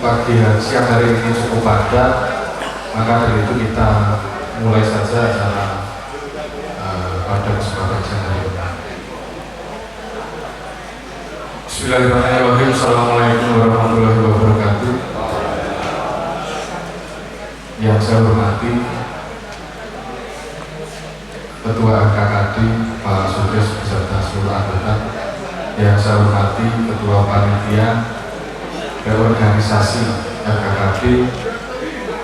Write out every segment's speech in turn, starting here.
siang hari ini cukup padat, maka dari itu kita mulai saja acara pada kesempatan siang hari ini. Bismillahirrahmanirrahim. Assalamualaikum warahmatullahi wabarakatuh. Yang saya hormati Ketua FKKD Pak Sukses beserta seluruh anggota, yang saya hormati Ketua Panitia dan Organisasi FKKD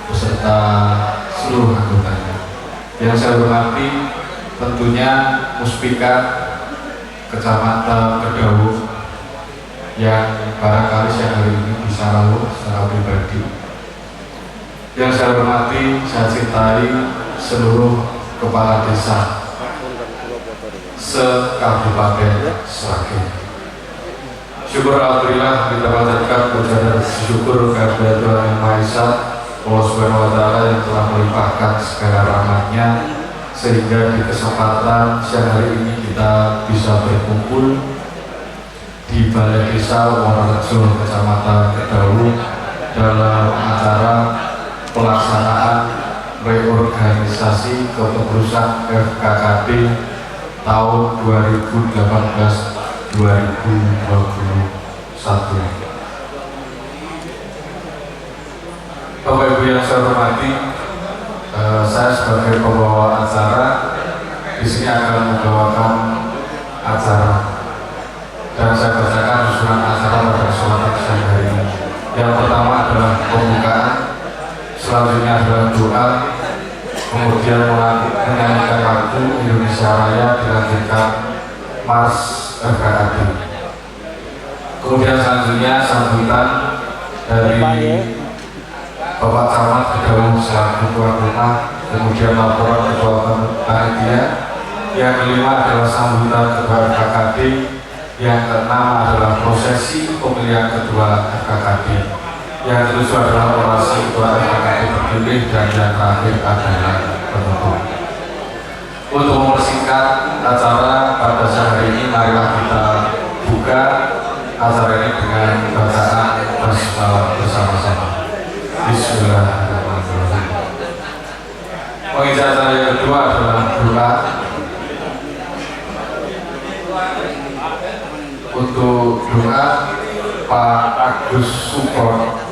beserta seluruh anggotanya, yang saya hormati tentunya Muspika Kecamatan Kedaung yang barangkali siang hari ini bisa lalu secara pribadi, yang saya hormati, saya cintai seluruh kepala desa se-Kabupaten Sragen. Syukur alhamdulillah kita panjatkan puja dan syukur kehadirat Tuhan Yang Maha Esa, Allah Subhanahu wa Ta'ala, yang telah melimpahkan segala rahmatnya sehingga di kesempatan siang hari ini kita bisa berkumpul di Balai Desa Wonorejo Kecamatan Kedaung dalam acara pelaksanaan reorganisasi kepengurusan FKKD tahun 2018-2021. Bapak Ibu yang saya hormati, saya sebagai pembawa acara di sini akan membawakan acara dan saya bacakan susunan acara pada kesempatan siang hari ini. Yang pertama adalah pembukaan, selanjutnya adalah doa, kemudian menyanyikan lagu Indonesia Raya, dilanjutkan Mars FKKD. Kemudian selanjutnya sambutan dari Bapak Camat Kedaung selaku tuan rumah, kemudian laporan Ketua Panitia. Yang kelima adalah sambutan Ketua FKKD. Yang keenam adalah prosesi pemilihan Ketua FKKD. Yang ketujuh adalah orasi Ketua FKKD terpilih, dan yang terakhir adalah penutup. Untuk mempersingkat acara pada siang hari ini, marilah kita buka acara ini dengan bacaan basmalah bersama-sama. Bismillahirrahmanirrahim. Pengisi acara yang kedua adalah doa. Untuk doa, Pak Agus Support,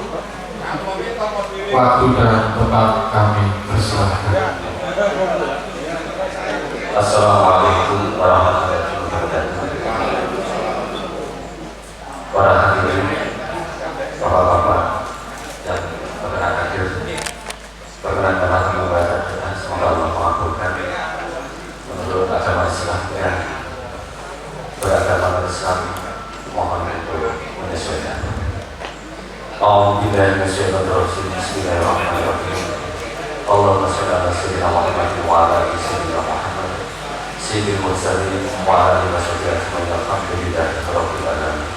waktu dan tempat kami persilahkan. Assalamualaikum warahmatullahi wabarakatuh. Para hadirin, bapak-bapak yang berkenan hadir, perkenankanlah membaca doa, semoga Allah mengabulkan menurut agama Islam yang beragama Islam. Mohon untuk menyesuaikan. Alhamdulillah, bismillahirrahmanirrahim. Allahumma sholli ala sayyidina Muhammad wa ala ali sayyidina Muhammad sayyidil mursalin wa ala alihi wa sahbihi ajma'in. Alhamdulillahi rabbil alamin.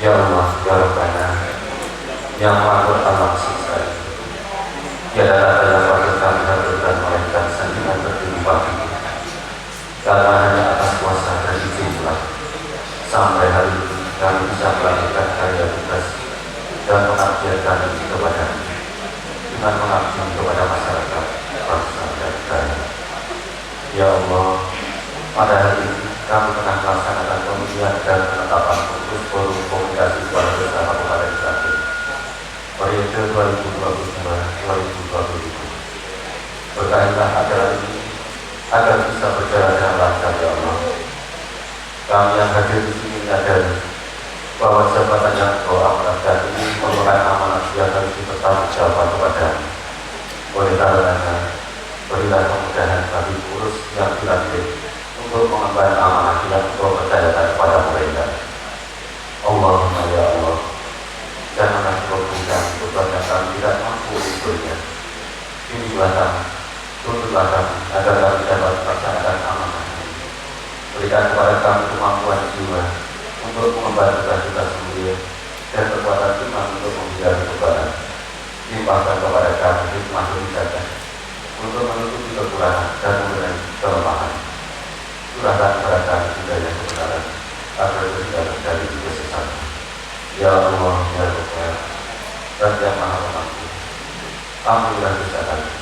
Ya Allah, ya Rabbana, yang Maha Alam Semesta, tiada kata yang patut kami haturkan melainkan sanjungan tertinggi bagi karena hanya atas kuasa dan izinlah sampai hari ini kami bisa melakukan karya tugas dan mengabdikan kami kepada dengan mengabdi kepada masyarakat, bangsa dan negara. Ya Allah, pada hari ini kami telah melaksanakan pemilihan dan penetapan khusus forum komunikasi suara desa Kabupaten Sragen periode 2022-2027. Berkailah acara ini agar bisa berjalan dengan lancar, ya Allah. Kami yang hadir di sini menyadari bahwa jabatan yang Kau amanatkan ini merupakan amanat yang harus dipertanggungjawabkan kepada-Mu. Oleh karenanya, berilah kemudahan bagi pengurus yang dilantik untuk mengemban amanah yang Kau percayakan kepada mereka. Allahumma ya Allah, janganlah Kau berikan beban yang kami tidak mampu usulnya. Bimbinglah kami, tuntunlah kami agar kami dapat melaksanakan amanah ini. Berikan kepada kami kemampuan jiwa untuk mengemban tugas-tugas mulia dan kekuatan iman untuk menghindari cobaan. Limpahkan kepada kami hikmah kebijakan untuk menutupi kekurangan dan mengenai kelemahan. Curahkan kepada kami juga yang kebenaran agar tidak terjadi kesesatan. Ya Allah, ya Rabbana, dan yang maha mengampuni. Ampunilah dosa kami,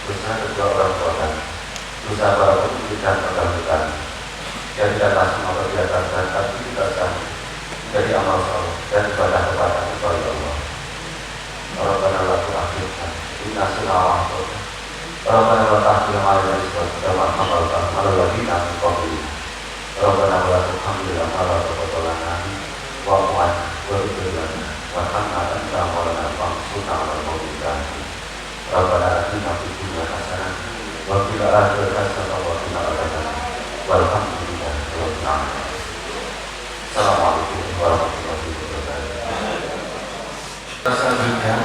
dosa kedua orang tua kami, dosa para penduduk dan pegawai kami, yang tidaklah semua kegiatan dan aktivitas kami dari amal saleh dan ibadah kepada Engkau ya Allah. Rabbana la tu'akhidna in nasina aw akhtana. Rabbana la tahmil 'alaina isran kama hamalta 'ala alladziina min qablina. Rabbana la tuhammilna ma la taqata lana wa'fu 'anna waghfir lana warhamna anta maulana fansurna 'alal qawmil kafirin. Rabbana atina fid dunya hasanah wa fil akhirati hasanah wa qina adzabannar. Walhamdulillahi rabbil alamin. Assalamualaikum warahmatullahi wabarakatuh. Selanjutnya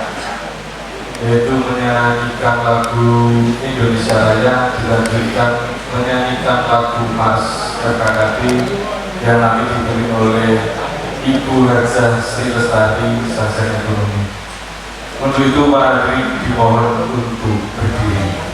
yaitu menyanyikan lagu Indonesia Raya, dilanjutkan menyanyikan lagu Mas KKKD yang nanti diberi oleh Ibu Haja Sri Lestari Sarjana Ekonomi. Untuk itu para hadirin dimohon untuk berdiri.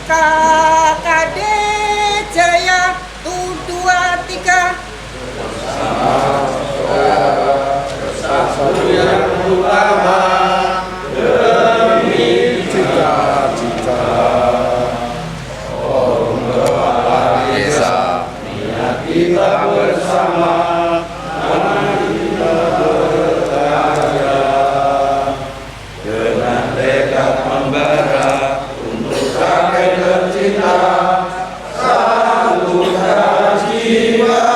KKD Jaya 1, 2, 3. Bersatu yang utama demi cita-cita. Forum Kepala Desa, niat kita bersama, mari kita berkarya dengan tekad membara untuk rakyat tercinta. Satukan jiwa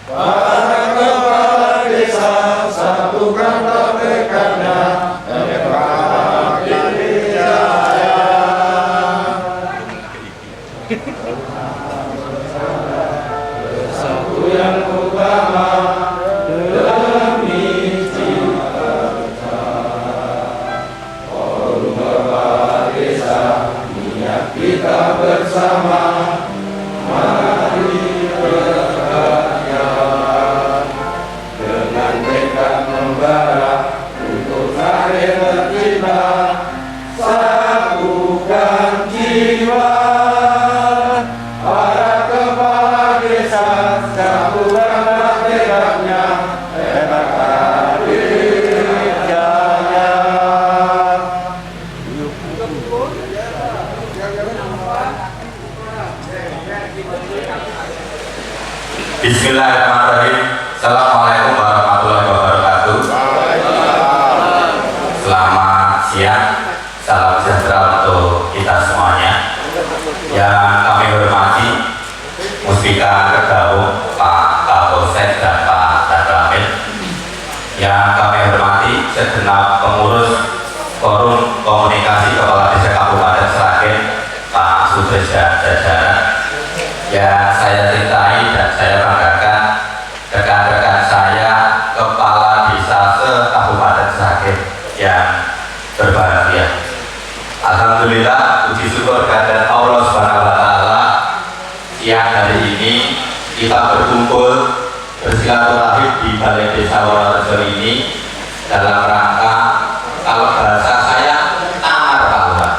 para kepala desa, satukan tekadnya, KKD Jaya. Bersatu yang utama demi cita-cita. Forum Kepala Desa, niat kita bersama, mari berkarya dengan tekad membara untuk rakyat tercinta. Satukan jiwa para kepala desa, satukan tekad. Bismillahirrahmanirrahim. Assalamualaikum warahmatullahi wabarakatuh. Selamat siang, salam sejahtera untuk kita semuanya. Yang kami hormati Muspika Kedaung, Pak Kapolsek dan Pak Dadramil. Yang kami hormati segenap pengurus Forum Komunikasi Kepala Desa Kabupaten Sragen, Pak Sudres dan jajaran. Yang saya cintai dan saya banggakan, rekan-rekan saya Kepala Desa se-Kabupaten Sragen yang berbahagia. Alhamdulillah, puji syukur kehadirat Allah Subhanahu wa Ta'ala, siang hari ini kita berkumpul bersilaturahim di Balai Desa Wonorejo ini dalam rangka, kalau bahasa saya, tamar tahuan,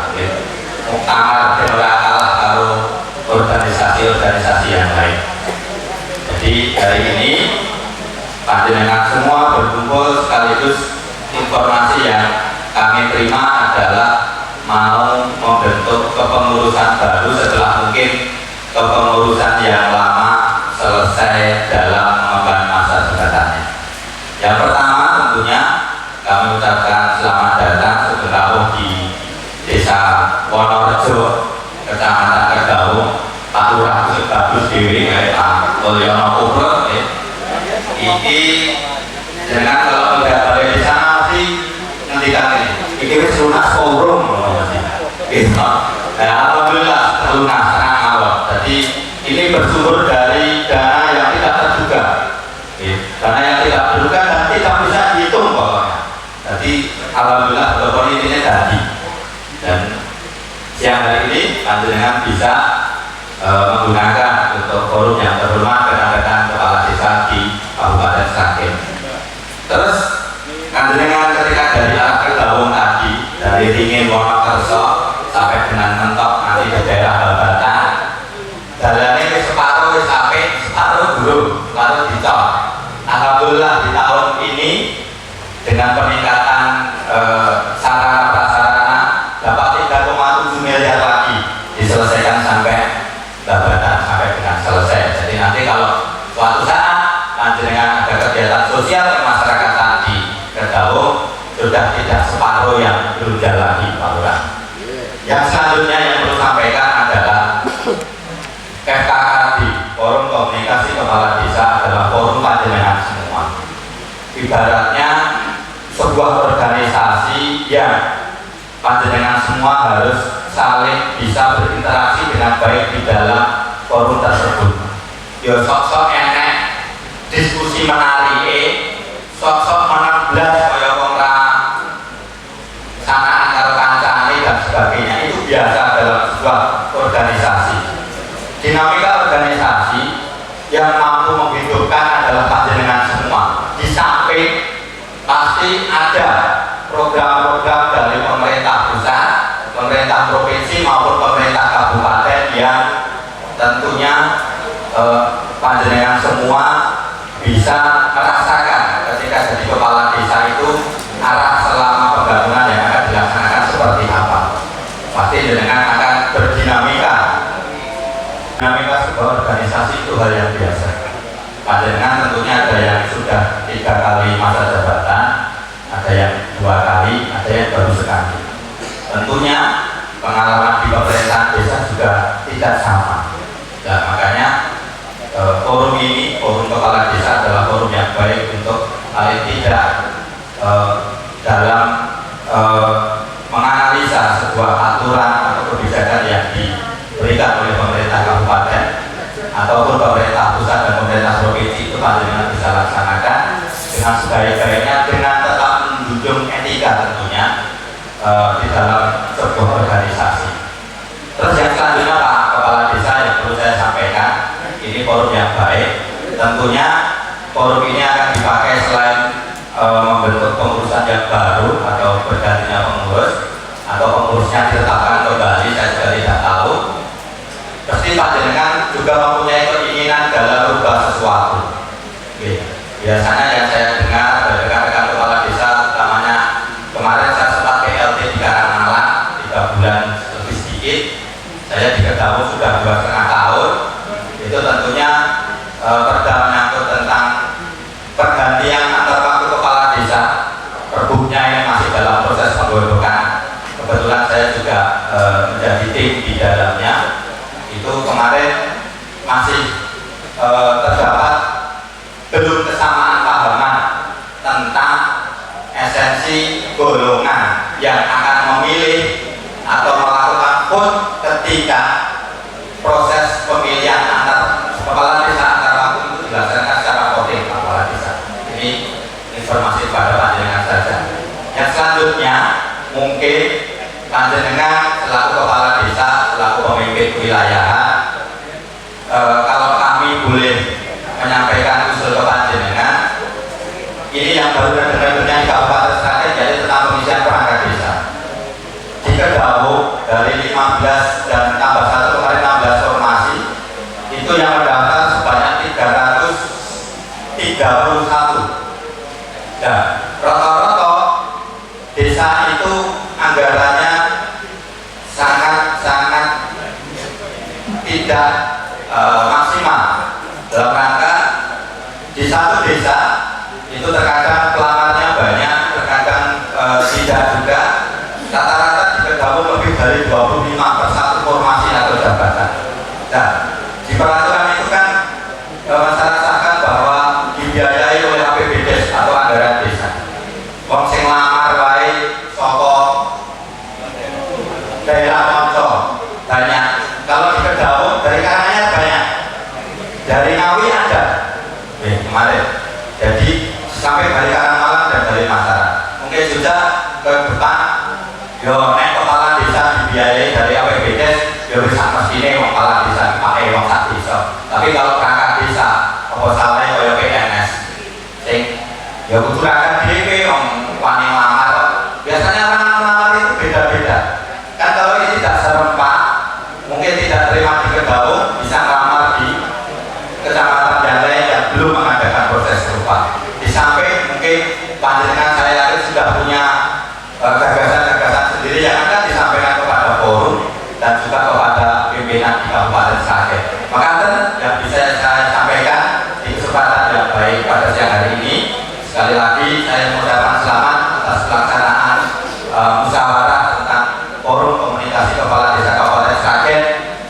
tamar kalah kalau organisasi-organisasi yang lain. Jadi hari ini panjenengan semua berkumpul, sekaligus informasi yang kami terima adalah mau membentuk kepengurusan baru setelah mungkin kepengurusan yang lama selesai dalam mengemban masa jabatannya. Yang pertama tentunya kami ucapkan selamat datang segenap di Desa Wonorejo, Kecamatan Kedaung, Pak Lurah bagus dewi Pak Mulyono Kubro. Ini dengan kalau tidak balik di sana masih ngendikan ini wis lunas forum gitu. Nah, alhamdulillah lunas senang awal. Jadi ini bersumber dari dana yang tidak terduga, dana yang tidak terduga dan tidak bisa dihitung pokoknya. Jadi alhamdulillah beberapa ini tadi, dan siang hari ini panjenengan bisa menggunakan untuk forum yang terhormat rekan-rekan kepala desa di Kabupaten Sragen. Terus panjenengan ketika dari arah Kedaung tadi, dari Ringin Wonokerso sampai dengan mentok nanti ke daerah Babatan, jalannya separuh sampai separuh belum, separuh dicor. Alhamdulillah di tahun ini dengan peningkatan sarana prasarana dapat 3,7 miliar lagi diselesaikan sampai Babatan sampai dengan selesai. Jadi nanti kalau suatu saat panjenengan ada kegiatan sosial kemasyarakatan di Kedaung, sudah tidak separuh yang berjalan lagi, Pak Lurah. Yang selanjutnya yang perlu sampaikan adalah FKKD, Forum Komunikasi Kepala Desa, adalah forum panjenengan semua. Ibaratnya sebuah organisasi yang panjenengan semua harus saling bisa berinteraksi dengan baik di dalam forum tersebut. Yo sok-sok enek diskusi menarik, sok-sok meneblas kaya wong ra sanaan karo kancane dan sebagainya, itu biasa dalam sebuah organisasi. Dinamika organisasi yang mampu menghidupkan adalah panjenengan semua. Di samping pasti ada program-program dari pemerintah pusat, pemerintah provinsi maupun pemerintah kabupaten yang tentunya panjenengan semua bisa merasakan ketika jadi kepala desa itu arah selama pembangunan yang akan dilaksanakan seperti apa. Pasti jenengan akan berdinamika. Dinamika sebuah organisasi itu hal yang biasa. Panjenengan tentunya ada yang sudah 3 kali masa jabatan, ada yang 2 kali, ada yang baru sekali. Tentunya pengalaman di pemerintahan desa juga tidak sama. Nah, makanya forum ini, forum kepala desa, adalah forum yang baik untuk paling tidak dalam menganalisa sebuah aturan atau kebijakan yang diberikan oleh pemerintah kabupaten ataupun pemerintah pusat dan pemerintah provinsi, itu panjenengan bisa laksanakan dengan sebaik-baiknya dengan tetap menjunjung etika tentunya di dalam sebuah organisasi. Terus yang selanjutnya Pak Kepala Desa yang perlu saya sampaikan, ini forum yang baik. Tentunya forum ini akan dipakai selain membentuk pengurusan yang baru atau bergantinya pengurus atau pengurusnya ditetapkan kembali, saya juga tidak tahu. Pasti panjenengan juga mempunyai keinginan dalam berubah sesuatu. Biasanya yang saya dengar dari rekan-rekan kepala desa, utamanya kemarin saya sempat PLT di Karangmalang 3 bulan lebih sedikit. Saya di Kedaung sudah 2,5 tahun. Itu tentunya perda masih terdapat belum kesamaan pahaman tentang esensi golongan yang akan memilih atau melakukan vote ketika proses pemilihan antar kepala desa antar waktu itu dilaksanakan secara voting kepala desa. Ini informasi pada panjenengan saja. Yang selanjutnya mungkin panjenengan selaku kepala desa, selaku pemimpin wilayah, kalau kami boleh menyampaikan usul ke panjenengan, ini yang baru dengar-dengar di Kabupaten Sragen, jadi tentang pengisian perangkat desa. Di Kedaung dari 15 dan tambah 1 kemarin 16 formasi, itu yang mendaftar sebanyak 331. Dan rata-rata desa itu anggarannya sangat-sangat tidak maksimal dalam rangka di satu desa itu terkadang pelamarnya banyak, terkadang tidak juga. Rata-rata di Kedaung lebih dari 25 per satu formasi atau jabatan. Nah, di peraturan itu kan mensyaratkan bahwa dibiayai oleh APBDes atau anggaran desa. Wong sing lamar wae saka daerah Monco banyak. Kalau di Kedaung dari Karanganyar banyak, dari Ngawi ada, kemarin. Jadi sampai dari Karangmalang dan dari Mataram. Mungkin sudah ke depan, yo nek kepala desa dibiayai dari APBDes, yo bisa mestine wong kepala desa dipakai wong sak desa. Tapi kalau perangkat desa, apa salahnya kaya PNS, sing yo kudu perangkat dhewe wong wani lamar. Biasanya orang lamar itu beda-beda. Kan kalau ini tidak serempak, mungkin tidak terima di Kedaung, bisa melamar di kecamatan yang lain yang belum mengadakan proses serupa. Di samping mungkin panjenengan saya yakin sudah punya gagasan-gagasan sendiri yang akan disampaikan kepada forum dan juga kepada pimpinan di Kabupaten Sragen. Maka yang bisa saya sampaikan di kesempatan yang baik pada siang hari ini, sekali lagi saya mengucapkan selamat atas pelaksanaan musyawarah tentang forum komunikasi kepala desa Kabupaten Sragen.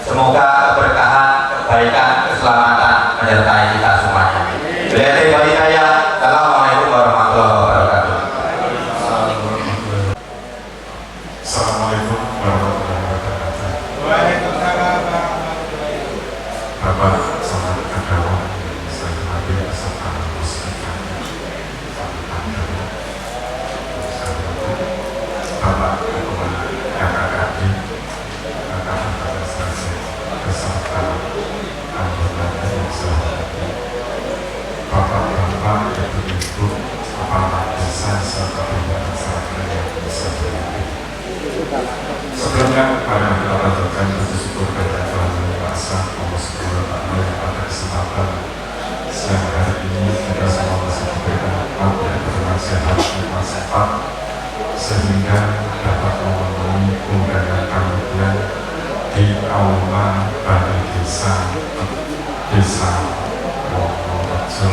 Semoga keberkahan, kebaikan, keselamatan menyertai kita semuanya. Beliau bagi saya, Assalamualaikum warahmatullahi wabarakatuh. Assalamualaikum warahmatullahi wabarakatuh. Bapak Samad Kedaung, saya hormati beserta muslimah, Bapak Ketua RKKD Kabupaten Sragen beserta anggota yang saya hormati, Bapak-bapak, ibu-ibu, kepala desa serta pimpinan Sragen yang bisa berhenti. Sebelumnya, mari kita lanjutkan puji syukur kepada Tuhan Yang Maha Esa Allah Subhanahu wa Ta'ala pada kesempatan siang hari ini kita semua masih diberikan waktu yang bermanfaat sehat sehingga dapat memenuhi undangan kemudian di aula balai desa Wonorejo,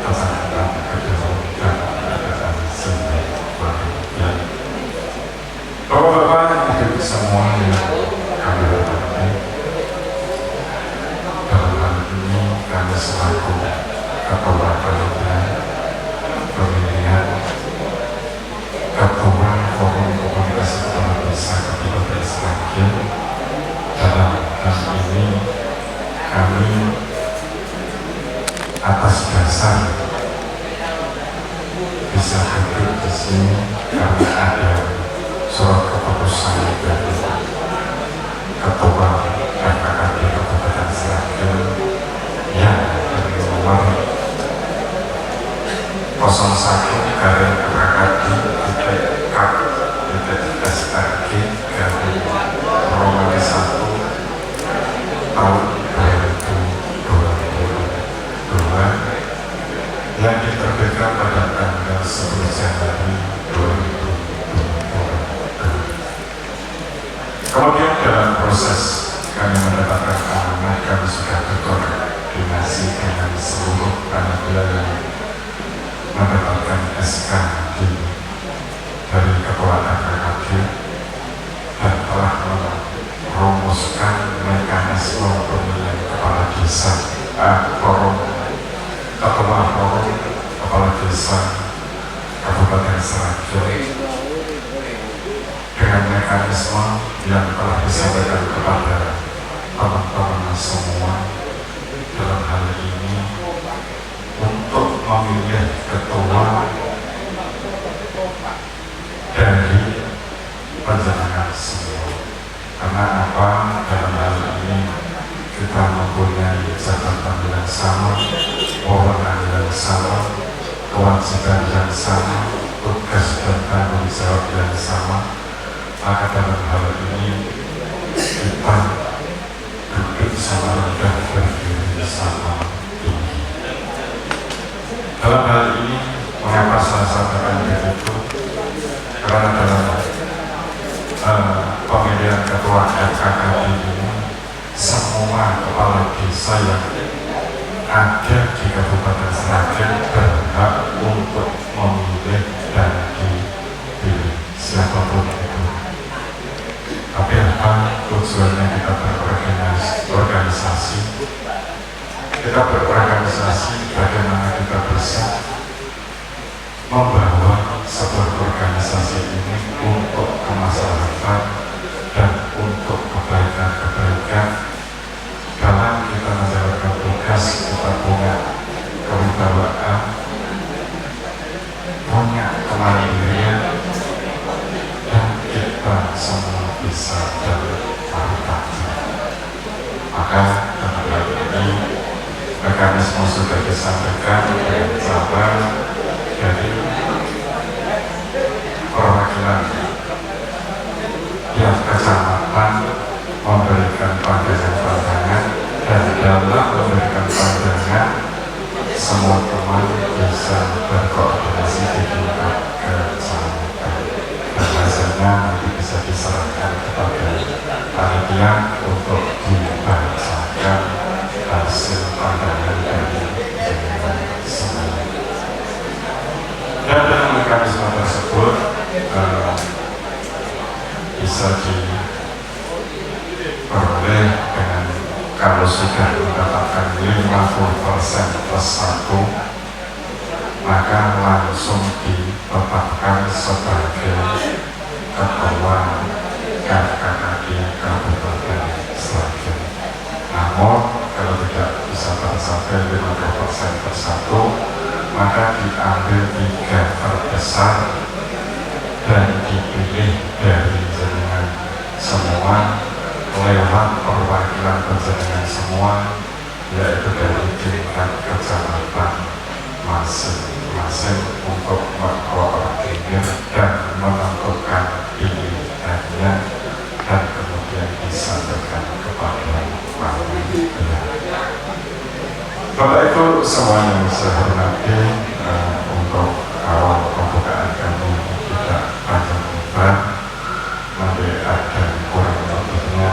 Kecamatan Kedaung dan Keadaan Sendiri. Bapak-bapak, ibu semua yang kami hormati, dalam hal ini kami selaku Ketua Panitia Pemilihan Ketua Forum Komunikasi Kepala Desa Kabupaten Sragen, dalam hal ini kami atas dasar bisa duduk di sini karena ada surat keputusan dari Ketua RKKD Kabupaten Sragen yang nomor 01-Kak-SRG-1 yang diterbitkan pada tanggal 10 Januari 2022. Kemudian dalam proses kami mendapatkan amanah, kami sudah berkoordinasi dengan seluruh panitia yang mendapatkan SK dari Ketua RKKD dan telah merumuskan mekanisme pemilihan kepala desa forum ketua forum kepala desa Kabupaten Sragen dengan mekanisme yang telah disampaikan kepada teman-teman semua dalam hal ini untuk memilih ketua dari penjenengan semua. Karena apa? Dalam hal ini kita mempunyai jabatan yang sama, wewenang yang sama, kewajiban yang sama, tugas dan tanggung jawab yang sama. Maka dalam hal ini kita duduk sama rendah, berdiri sama tinggi. Dalam hal ini mengapa saya sampaikan begitu? Karena dalam pemilihan ketua FKKD ini semua kepala desa yang ada di Kabupaten Sragen berhak untuk memilih dan dipilih siapapun itu. Tapi apa tujuannya kita berorganisasi? Kita berorganisasi bagaimana kita bisa membawa sebuah organisasi ini untuk kemaslahatan dan untuk kebaikan-kebaikan dalam kita menjalankan tugas. Kita punya kewibawaan, punya kemandirian, dan kita semua bisa berpartisipasi. Maka dalam hal ini mekanisme sudah disampaikan dengan cara dari perwakilan tiap kecamatan memberikan pandangan-pandangan, dan dalam memberikan pandangan semua teman bisa berkoordinasi di tingkat kecamatan, dan hasilnya nanti bisa diserahkan kepada panitia untuk dibacakan hasil pandangan dari jenengan semua. Dan dengan mekanisme tersebut bisa diperoleh dengan, kalau sudah mendapatkan 50% plus 1, maka langsung ditetapkan sebagai ketua FKKD Kabupaten Sragen. Namun kalau tidak bisa tercapai 50% plus 1, maka diambil 3 terbesar dan dipilih dari jenengan semua lewat perwakilan jenengan semua, yaitu dari tingkat kecamatan masing-masing untuk mengkoordinir dan menentukan pilihannya, dan kemudian disampaikan kepada panitia. Bapak Ibu semuanya yang saya hormati, untuk awal pembukaan kami tidak panjang lebar, nanti ada kurang lebihnya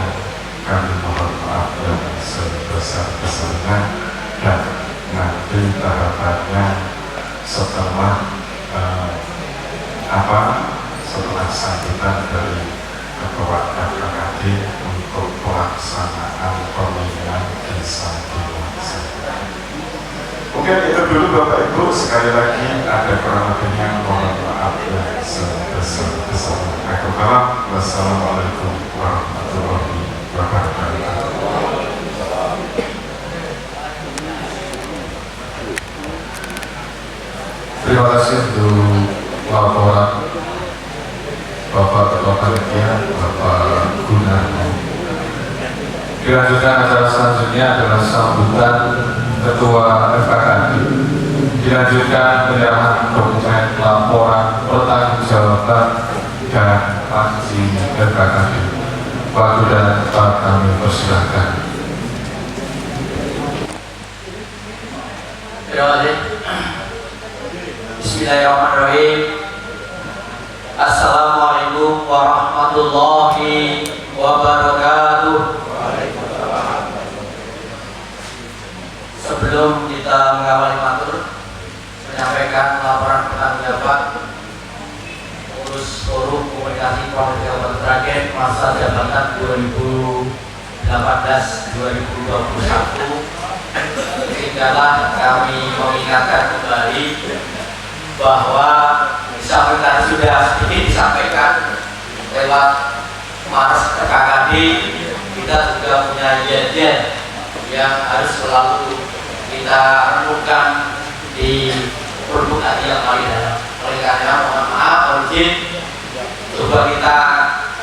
kami mohon maaf yang sebesar-besarnya, dan nanti tahapannya setelah setelah sambutan dari ketua FKKD untuk pelaksanaan pemilihan bisa dilaksanakan. Mungkin itu dulu Bapak Ibu, sekali lagi ada kurang lebihnya mohon maaf yang sebesar-besarnya. Wassalamualaikum warahmatullahi wabarakatuh. Terima kasih untuk laporan Bapak Ketua Panitia, Bapak Gunarno. Dilanjutkan acara selanjutnya adalah sambutan Ketua FKKD. Dilanjutkan penyerahan dokumen laporan pertanggungjawaban dan panji FKKD. Pak Gunarno, kami persilahkan. Terima kasih. Bismillahirrahmanirrahim. Assalamualaikum warahmatullahi wabarakatuh. Sebelum kita mengawali matur, menyampaikan laporan pertanggungjawaban urus forum komunikasi Provinsi Kabupaten Sragen masa jabatan 2018-2021 izinkanlah kami mengingatkan kembali bahwa disampaikan sudah sedikit disampaikan lewat Mars KKD, kita juga punya yen yang harus selalu kita renungkan di produk hati yang paling dalam. Oleh karena mohon maaf, mohon izin, coba kita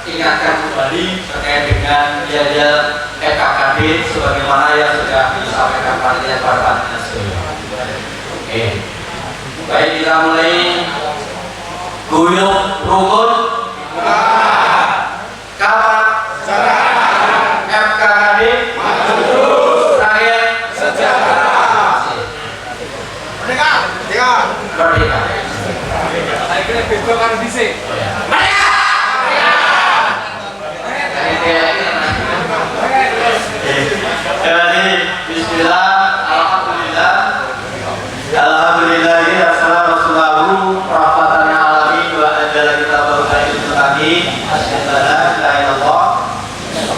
ingatkan kembali terkait dengan yen KKD sebagaimana yang sudah disampaikan panitia pada panitia sebelumnya. Oke, baik, kita mulai. Guyup rukun kapan FKKD rakyat sejahtera merdeka. Saya kira beda kan dhisik. Jadi bismillah, alhamdulillah, alhamdulillah, assalamualaikum rahmatan alamin wa ajalla kita berkait tadi asyhadu la ilallah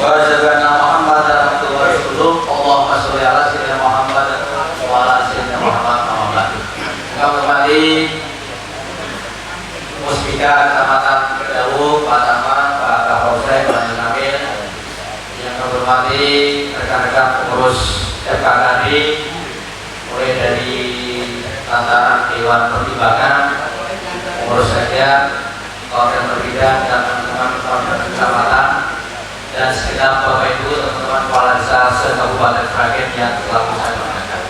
wa asyhadu anna muhammadan abduhu wa rasuluh. Allahumma sholli ala sayyidina Muhammad wa ala sayyidina Muhammad. Kami hormati Muspika Kecamatan Kedaung, Pak Taman, Pak Kapolsek, Pak Namil, yang kami hormati rekan-rekan pengurus FKKD, mulai dari lantaran Dewan Pertimbangan, pengurus rakyat, kawan berbidang, dan teman-teman kecamatan, dan segenap Bapak Ibu, teman-teman kepala desa se-Kabupaten Sragen yang telah saya banggakan.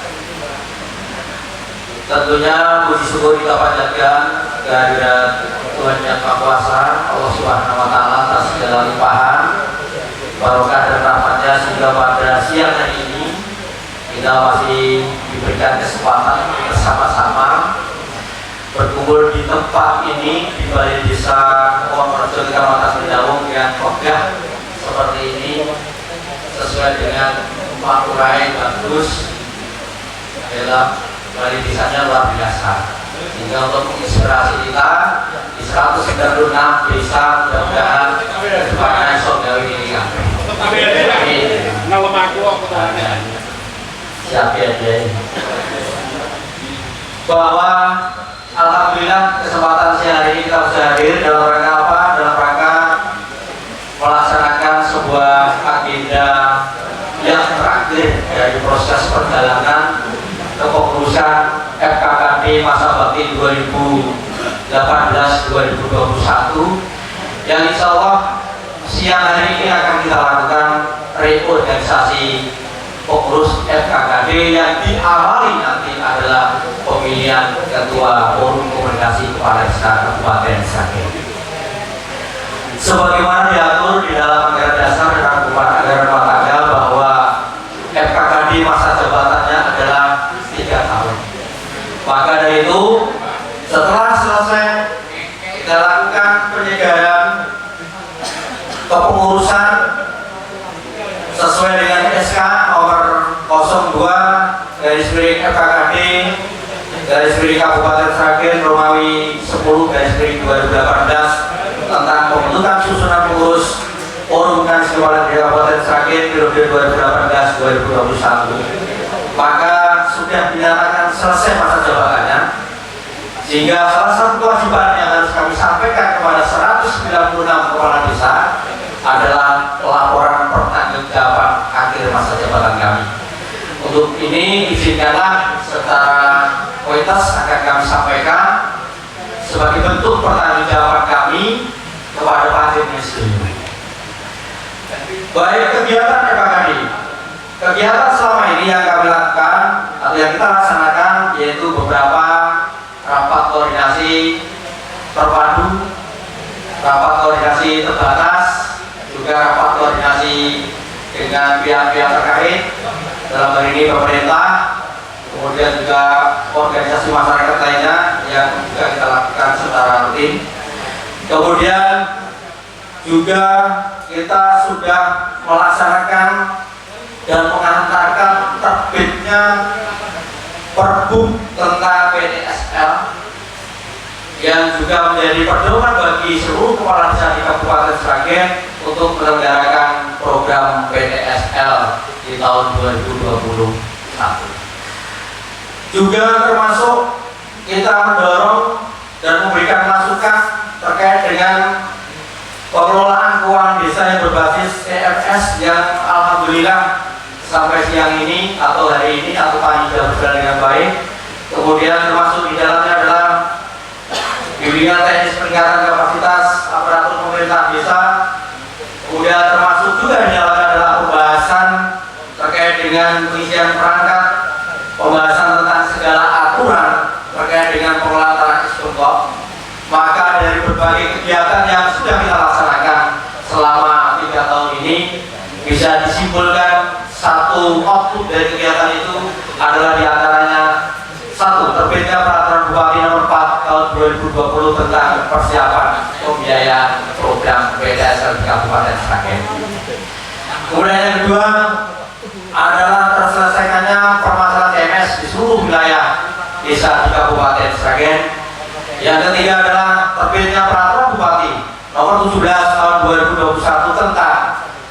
Tentunya puji syukur kita panjatkan kehadirat Tuhan Yang Maha Kuasa, Allah Subhanahu wa Ta'ala, atas segala limpahan barokah dan rahmatnya, sehingga pada siang hari ini kita masih diberikan kesempatan bersama-sama berkumpul di tempat ini di Balai Desa Purworejo, Kecamatan Kedaung yang megah seperti ini, sesuai dengan maklurai bagus adalah Balai Desanya luar biasa, sehingga untuk menginspirasi kita di 196 desa, mudah-mudahan kedepannya esok gawe ini kan. Siap aja. Bahwa alhamdulillah kesempatan siang hari ini kita bisa hadir dalam rangka apa? Dalam rangka melaksanakan sebuah agenda yang terakhir dari proses perjalanan kepengurusan FKKD masa bakti 2018-2021 yang insya Allah siang hari ini akan kita lakukan reorganisasi pengurus FKKD yang diawali nanti adalah pemilihan ketua forum komunikasi kepala desa Kabupaten Sragen. Sebagaimana diatur di dalam anggaran dasar dan anggaran rumah tangga bahwa FKKD masa jabatannya adalah 3 tahun. Maka dari itu, setelah selesai kita lakukan penyegaran kepengurusan sesuai dengan SK nomor 02/FKKD Kabupaten Sragen Romawi 10/2018 tentang pembentukan susunan pengurus forum dan kepala desa Kabupaten Sragen periode 2018-2021, maka sudah dinyatakan selesai masa jabatannya, sehingga salah satu kewajiban yang harus kami sampaikan kepada 196 kepala desa adalah laporan pertanggungjawaban akhir masa jabatan kami. Untuk ini izinkanlah secara kualitas akan kami sampaikan sebagai bentuk pertanggungjawaban kami kepada Pak Presiden. Baik kegiatan FKKD, kegiatan selama ini yang kami lakukan atau yang kita laksanakan yaitu beberapa rapat koordinasi terpadu, rapat koordinasi terbatas, juga rapat koordinasi dengan pihak-pihak terkait, dalam hal ini pemerintah, kemudian juga organisasi masyarakat lainnya yang juga kita lakukan secara rutin. Kemudian juga kita sudah melaksanakan dan mengantarkan terbitnya Perbu tentang PDSL yang juga menjadi pedoman bagi seluruh kepala desa di Kabupaten Sragen untuk menyelenggarakan program PDSL di tahun 2021. Juga termasuk kita mendorong dan memberikan masukan terkait dengan pengelolaan keuangan desa yang berbasis EFS yang alhamdulillah sampai siang ini atau hari ini atau pagi sudah berjalan dengan baik. Kemudian termasuk di dalamnya adalah bimbingan teknis peningkatan kapasitas aparatur pemerintah desa. Kemudian termasuk juga di dalamnya adalah pembahasan terkait dengan pengisian perangkat, pembahasan tentang segala aturan terkait dengan pengelolaan tanah istiqomah. Maka dari berbagai kegiatan yang sudah kita laksanakan selama 3 tahun ini, bisa disimpulkan satu output dari kegiatan itu adalah diantaranya: 1. Terbitnya Peraturan Bupati Nomor 4 Tahun 2020 tentang persiapan pembiayaan program PDSL di Kabupaten Sragen. Kemudian yang kedua adalah terselesaikannya permasalahan TMS di seluruh wilayah desa di Kabupaten Sragen. Yang ketiga adalah terbitnya Peraturan Bupati Nomor 17 Tahun 2021 tentang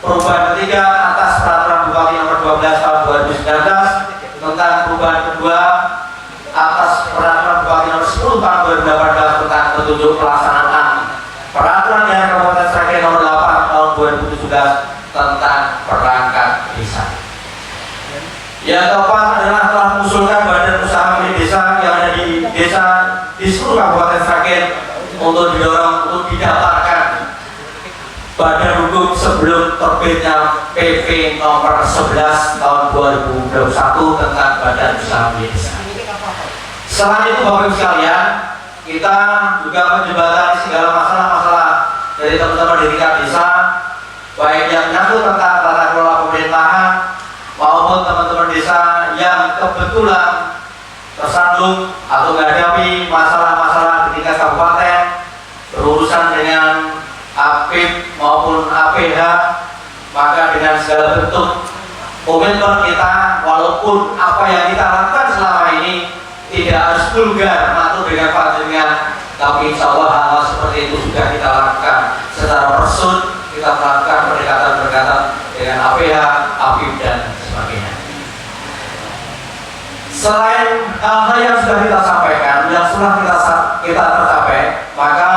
perubahan ketiga atas Peraturan Bupati Nomor 12 Tahun 2019 tentang perubahan kedua atas Peraturan Bupati Nomor 10 Tahun 2018 tentang petunjuk pelaksanaan Peraturan Daerah Kabupaten Sragen Nomor 8 Tahun 2017 tentang perangkat desa. Yang keempat adalah telah mengusulkan badan usaha milik desa yang ada di desa di seluruh Kabupaten Sragen untuk didorong untuk didaftarkan badan hukum sebelum terbitnya PP Nomor 11 Tahun 2021 tentang badan usaha milik desa. Selain itu Bapak Ibu sekalian, kita juga menjembatani segala masalah-masalah dari teman-teman di tingkat desa, baik yang menyangkut tentang tata kelola pemerintahan maupun teman-teman desa yang kebetulan tersandung atau menghadapi masalah-masalah di tingkat kabupaten berurusan dengan APIP maupun APH. Maka dengan segala bentuk komitmen kita, walaupun apa yang kita lakukan selama ini tidak harus vulgar atau dengan panjangnya, tapi insya Allah hal seperti itu sudah kita lakukan secara persut. Kita melakukan pendekatan-pendekatan dengan APH, APIP dan sebagainya. Selain hal-hal yang sudah kita sampaikan, yang sudah kita tercapai, maka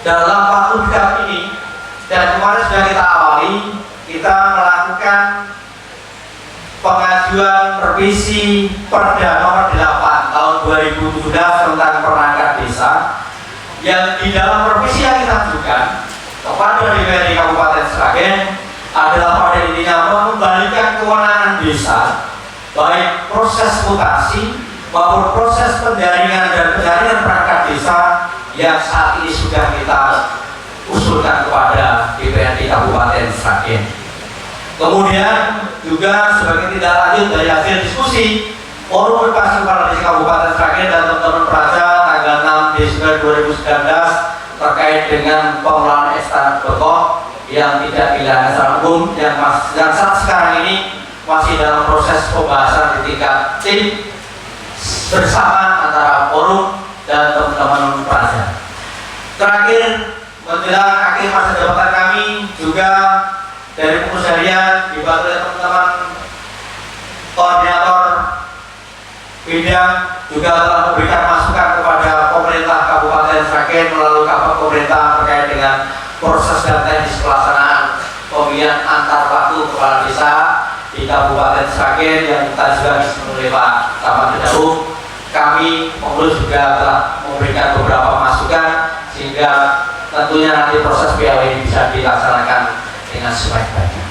dalam waktu dekat ini dan kemarin sudah kita awali, kita melakukan pengajuan revisi Perda Nomor 8 Tahun 2017 tentang perangkat desa, yang di dalam revisi yang kita ajukan kepada DPRD Kabupaten Sragen adalah pada intinya mengembalikan kewenangan desa, baik proses mutasi maupun proses penjaringan dan penjaringan perangkat desa yang saat ini sudah kita usulkan kepada DPRD Kabupaten Sragen. Kemudian juga sebagai tindak lanjut dari hasil diskusi Forum Edukasi Kepala Desa Kabupaten Sragen dan teman-teman Praja tanggal 6 Desember 2019 terkait dengan pengelolaan STAN pokok yang tidak pilihan secara umum yang saat sekarang ini masih dalam proses pembahasan di tingkat tim bersama antara forum dan teman-teman Praja. Terakhir, menjelang akhir masa jabatan kami juga dari pengurus harian dibantu oleh teman-teman koordinator bidang juga telah memberikan masukan kepada pemerintah Kabupaten Sragen melalui kabar pemerintah terkait dengan proses dan teknis pelaksanaan pemilihan antar waktu kepala desa di Kabupaten Sragen yang kita juga diselenggarakan oleh Pak Camat Kedaung. Kami pengurus juga telah memberikan beberapa masukan sehingga tentunya nanti proses PLW ini bisa dilaksanakan dengan sebaik-baiknya.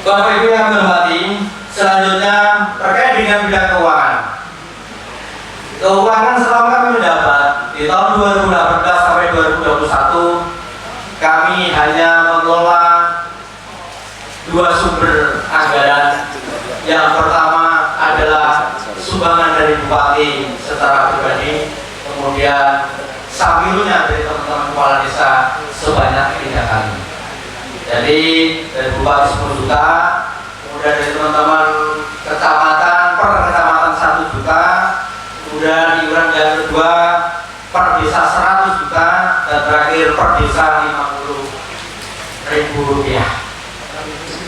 Bapak Ibu yang hormati, selanjutnya terkait dengan bidang keuangan. Keuangan selama kami mendapat di tahun 2018 sampai 2021, kami hanya mengelola 2 sumber anggaran. Yang pertama adalah sumbangan dari Bupati secara pribadi, kemudian sambilnya dari teman-teman kepala desa sebanyak 3 kali. Jadi dari Bupati 10 juta, kemudian dari teman-teman kecamatan per kecamatan 1 juta, kemudian iuran yang kedua per desa 100 juta, dan terakhir per desa 50.000 rupiah.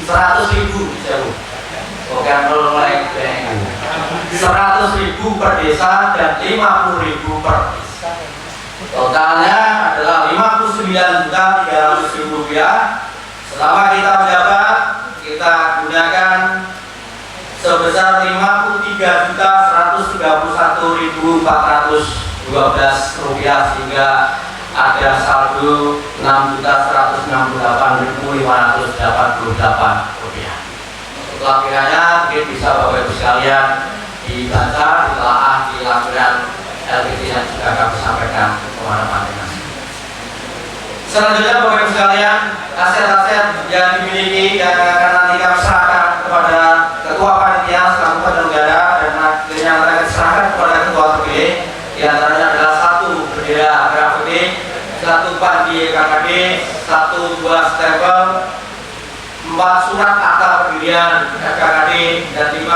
100.000 jauh. bukan melek 100.000 per desa dan 50.000 per desa. Totalnya adalah Rp59.300.000. Selama kita menjabat, kita gunakan sebesar Rp56.131.412 sehingga ada saldo Rp6.168.588. Lampirannya mungkin bisa Bapak Ibu sekalian dibaca, ditelaah di lampiran LPD yang juga kami sampaikan kepada panjenengan. Selanjutnya Bapak Ibu sekalian, aset-aset yang dimiliki dan akan nanti kami serahkan kepada Ketua Panitia selaku penyelenggara dan akhirnya akan diserahkan kepada Ketua terpilih. Di antaranya adalah 1 bendera merah putih, 1 pandi KKD, 1 buah stempel, 4 surat akta pendirian FKKD, dan 5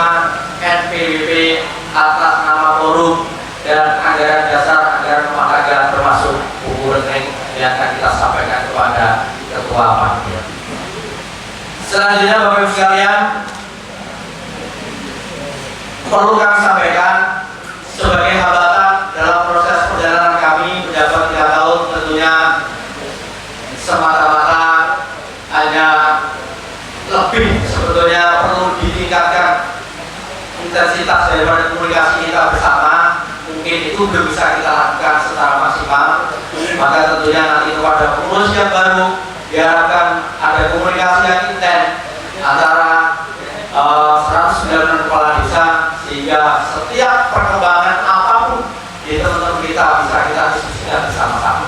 NPWP atas nama forum dan anggaran dasar anggaran rumah tangga termasuk buku rekening yang akan kita sampaikan kepada Ketua Panitia. Selanjutnya Bapak Ibu sekalian, perlu kami sampaikan sebagai hambatan dalam proses perjalanan kami menjabat 3 tahun, tentunya semata-mata hanya lebih sebetulnya perlu ditingkatkan intensitas daripada komunikasi kita bersama. Mungkin itu belum bisa kita lakukan secara maksimal, maka tentunya nanti kepada pengurus yang baru diharapkan ada komunikasi yang intens antara 109 kepala desa sehingga setiap perkembangan apapun di teman-teman kita bisa kita diskusikan bersama-sama.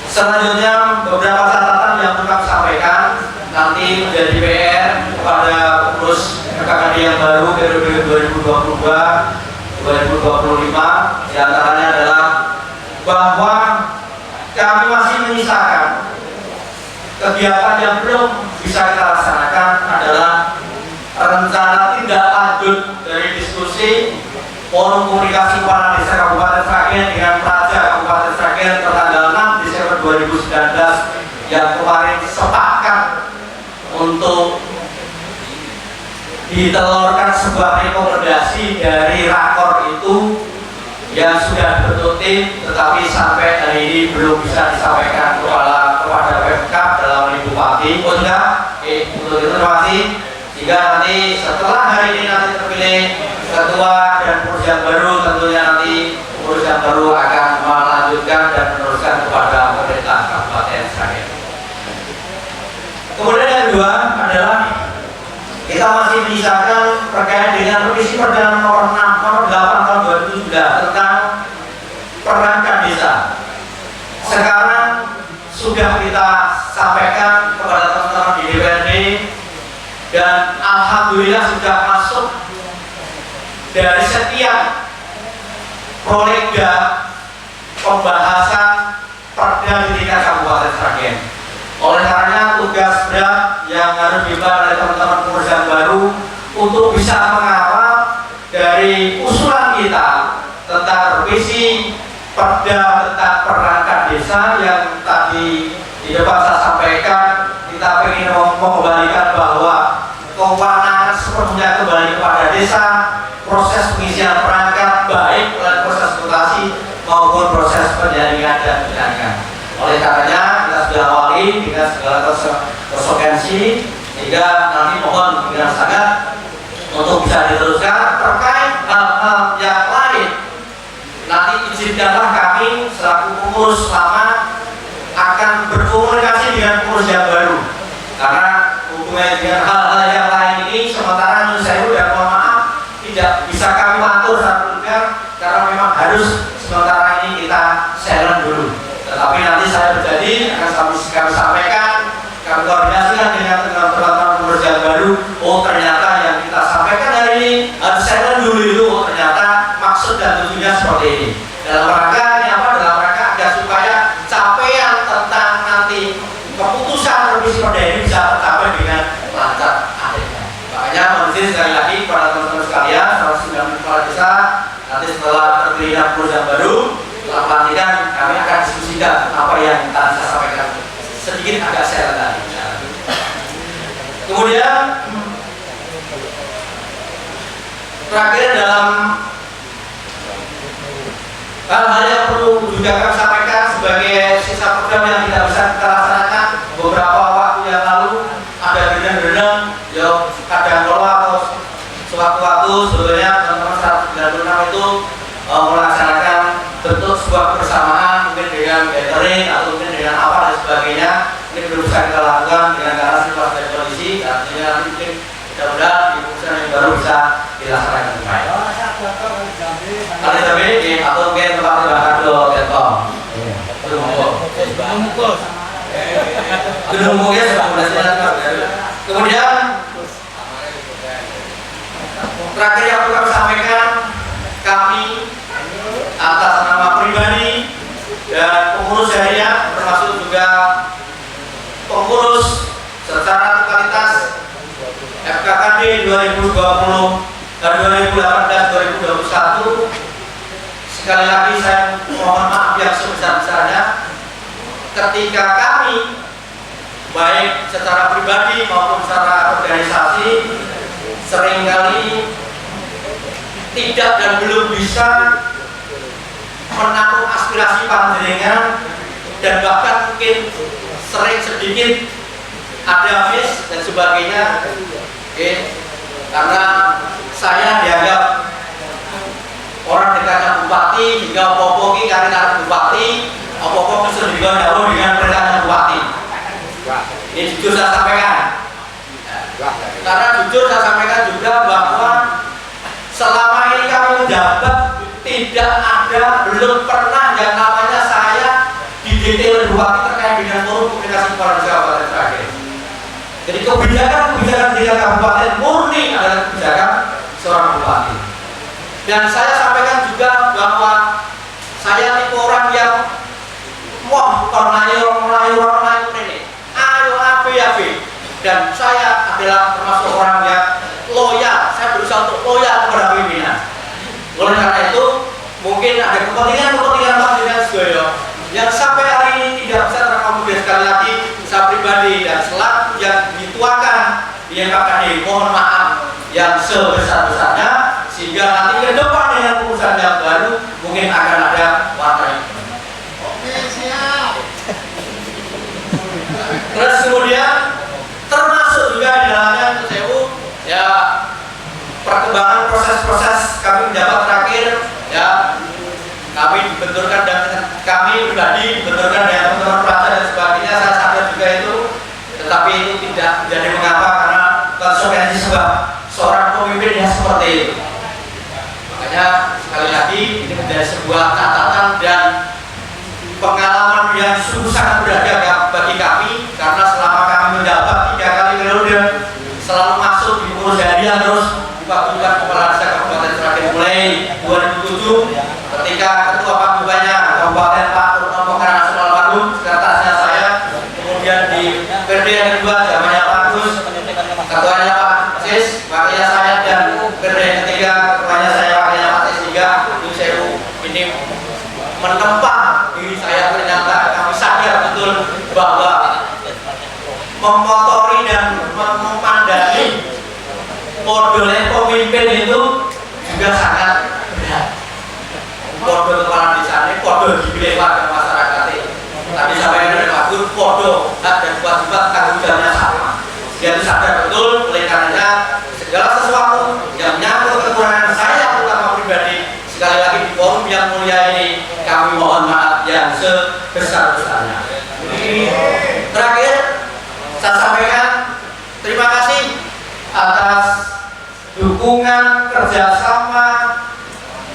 Selanjutnya beberapa catatan yang perlu kami sampaikan nanti menjadi PR kepada pengurus FKKD yang baru periode 2022-2025. Diantaranya adalah bahwa kami masih menyisakan kegiatan yang belum bisa kita laksanakan adalah rencana tindak lanjut dari diskusi forum komunikasi kepala desa Kabupaten Sragen dengan Praja Kabupaten Sragen tertanggal 6 Desember 2019 yang kemarin sepakat untuk ditelurkan sebuah rekomendasi dari rakor itu yang sudah dibentuk tim, tetapi sampai hari ini belum bisa disampaikan kepada Pemkab dalam Ibu Bupati. Oh sudah, untuk itu terima kasih. Jika nanti setelah hari ini nanti terpilih ketua dan pengurus yang baru, tentunya nanti pengurus yang baru akan melanjutkan dan meneruskan kepada pemerintah Kabupaten Sragen. Kemudian yang kedua adalah kita masih menyisakan terkait dengan revisi Perda nomor 8 tahun 2007 tentang perangkat desa. Sekarang sudah kita sampaikan kepada teman-teman di DPRD dan alhamdulillah sudah masuk dari setiap prolegda pembahasan perda di tingkat Kabupaten Sragen. Oleh karenanya tugas berat yang harus dibawa oleh teman-teman pengurus yang baru untuk bisa mengawal dari usulan kita tentang revisi perda tentang perangkat desa yang tadi di depan saya sampaikan. Kita ingin mengembalikan bahwa kewenangan sepenuhnya kembali kepada desa, proses pengisian perangkat baik oleh proses mutasi maupun proses penjaringan dan penjaringan. Oleh karenanya kita sudah awali dengan segala konsekuensi sehingga nanti mohon dengan sangat untuk bisa diteruskan terkait hal-hal yang lain. Nanti izinkanlah kami selaku pengurus lama akan berkomunikasi dengan pengurus yang baru, karena hubungannya dengan hal-hal yang lain ini sementara saya dan mohon maaf tidak bisa kami atur satu karena memang harus sementara ini kita silent dulu. Tetapi nanti saya berjanji akan kami sampaikan, kami koordinasikan dengan teman-teman pengurus yang baru. Oh ternyata yang kita sampaikan hari ini harus silent dulu itu. Oh ternyata maksud dan tujuannya seperti ini. Dalam rangka ini apa? Dalam rangka agar supaya capaian tentang nanti keputusan revisi perda ini bisa tercapai dengan lancar adanya. Makanya mohon sekali lagi kepada teman-teman sekalian, 109 kepala desa, nanti setelah terpilihnya pengurus yang baru, setelah pelantikan kami akan diskusikan apa yang tadi saya sampaikan sedikit agak share tadi. Kemudian terakhir dalam hal-hal yang perlu juga kami sampaikan sebagai sisa program yang tidak bisa kita laksanakan beberapa waktu yang lalu, ada berenang-berenang yang kadang lola atau sewaktu-waktu sebetulnya teman-teman 196 itu melaksanakan bentuk sebuah kebersamaan mungkin dengan gathering atau mungkin dengan apa dan sebagainya. Ini belum bisa kita lakukan dengan cara situasi dan kondisi, artinya nanti mungkin mudah-mudahan di keputusan yang baru bisa dilaksanakan dengan baik. Kali ini atau mungkin tempat dibakar dulu Telkom. Gedung mungkin kemudian terakhir yang perlu kami sampaikan, kami atas nama pribadi dan pengurus harian termasuk juga pengurus secara totalitas FKKD 2018-2021, sekali lagi saya mohon maaf yang sebesar-besarnya ketika kami baik secara pribadi maupun secara organisasi seringkali tidak dan belum bisa menampung aspirasi panjenengan dan bahkan mungkin sering sedikit ada miss dan sebagainya, karena saya dianggap orang dekatnya bupati hingga opo-opo ki karena bupati opo-opo bisa dibangun dengan perintahnya bupati. Ini jujur saya sampaikan, karena jujur saya sampaikan juga bahwa selama ini kami menjabat tidak ada, belum pernah yang namanya saya didetail bupati terkait dengan forum komunikasi kepala desa kabupaten Sragen. Jadi kebijakan di kabupaten murni adalah kebijakan seorang bupati. Dan saya sampaikan juga bahwa saya tipe orang yang melayu ini, ayo api. Dan saya adalah termasuk orang yang loyal. Saya berusaha untuk loyal kepada pimpinan. Oleh karena itu, mungkin ada kepentingan panjenengan sedaya yang sampai hari ini tidak bisa terakomodir. Sekali lagi, saya pribadi dan selaku yang dituakan di MKKD, mohon maaf yang sebesar-besarnya, sehingga nanti ke depan dengan keputusan yang baru mungkin akan ada warna ini. Oke, siap. Terus kemudian termasuk juga di dalamnya ya perkembangan proses-proses kami menjabat terakhir, ya kami dibenturkan dan kami pribadi dibenturkan dengan teman-teman pelajar dan sebagainya. Saya sadar juga itu, tetapi itu tidak jadi mengapa karena konsekuensi sebab seorang pemimpin yang seperti itu. Makanya sekali lagi ini menjadi sebuah catatan dan pengalaman yang sungguh sangat berharga bagi kami, karena selama kami menjabat 3 kali periode selalu masuk di pengurus harian, terus buka-buka kepala desa Kabupaten Sragen mulai 2007 ketika ketua paguyubannya Kabupaten Pak Purnomo Nasional Bandung, sekretarisnya saya, kemudian di periode yang kedua zamannya Pak Gus, ketuanya Pak Sis, wakilnya saya, dan periode yang ketiga ketuanya saya, wakilnya Pak Sis juga. Itu saya ini menempa diri saya, ternyata kami sadar betul bahwa memotori dan memandang modelnya pemimpin itu juga sangat berat. Model kepala desa ini model dipilih warga masyarakat ini. Tadi sampai ada Pak Gur, model hak dan kewajiban tanggung jawabnya sama. Dia sadar betul, oleh karenanya segala sesuatu yang menyangkut kekurangan saya terutama pribadi, sekali lagi di forum yang mulia ini kami mohon maaf yang sebesar-besarnya. Terakhir saya sampaikan terima kasih atas dukungan, kerjasama,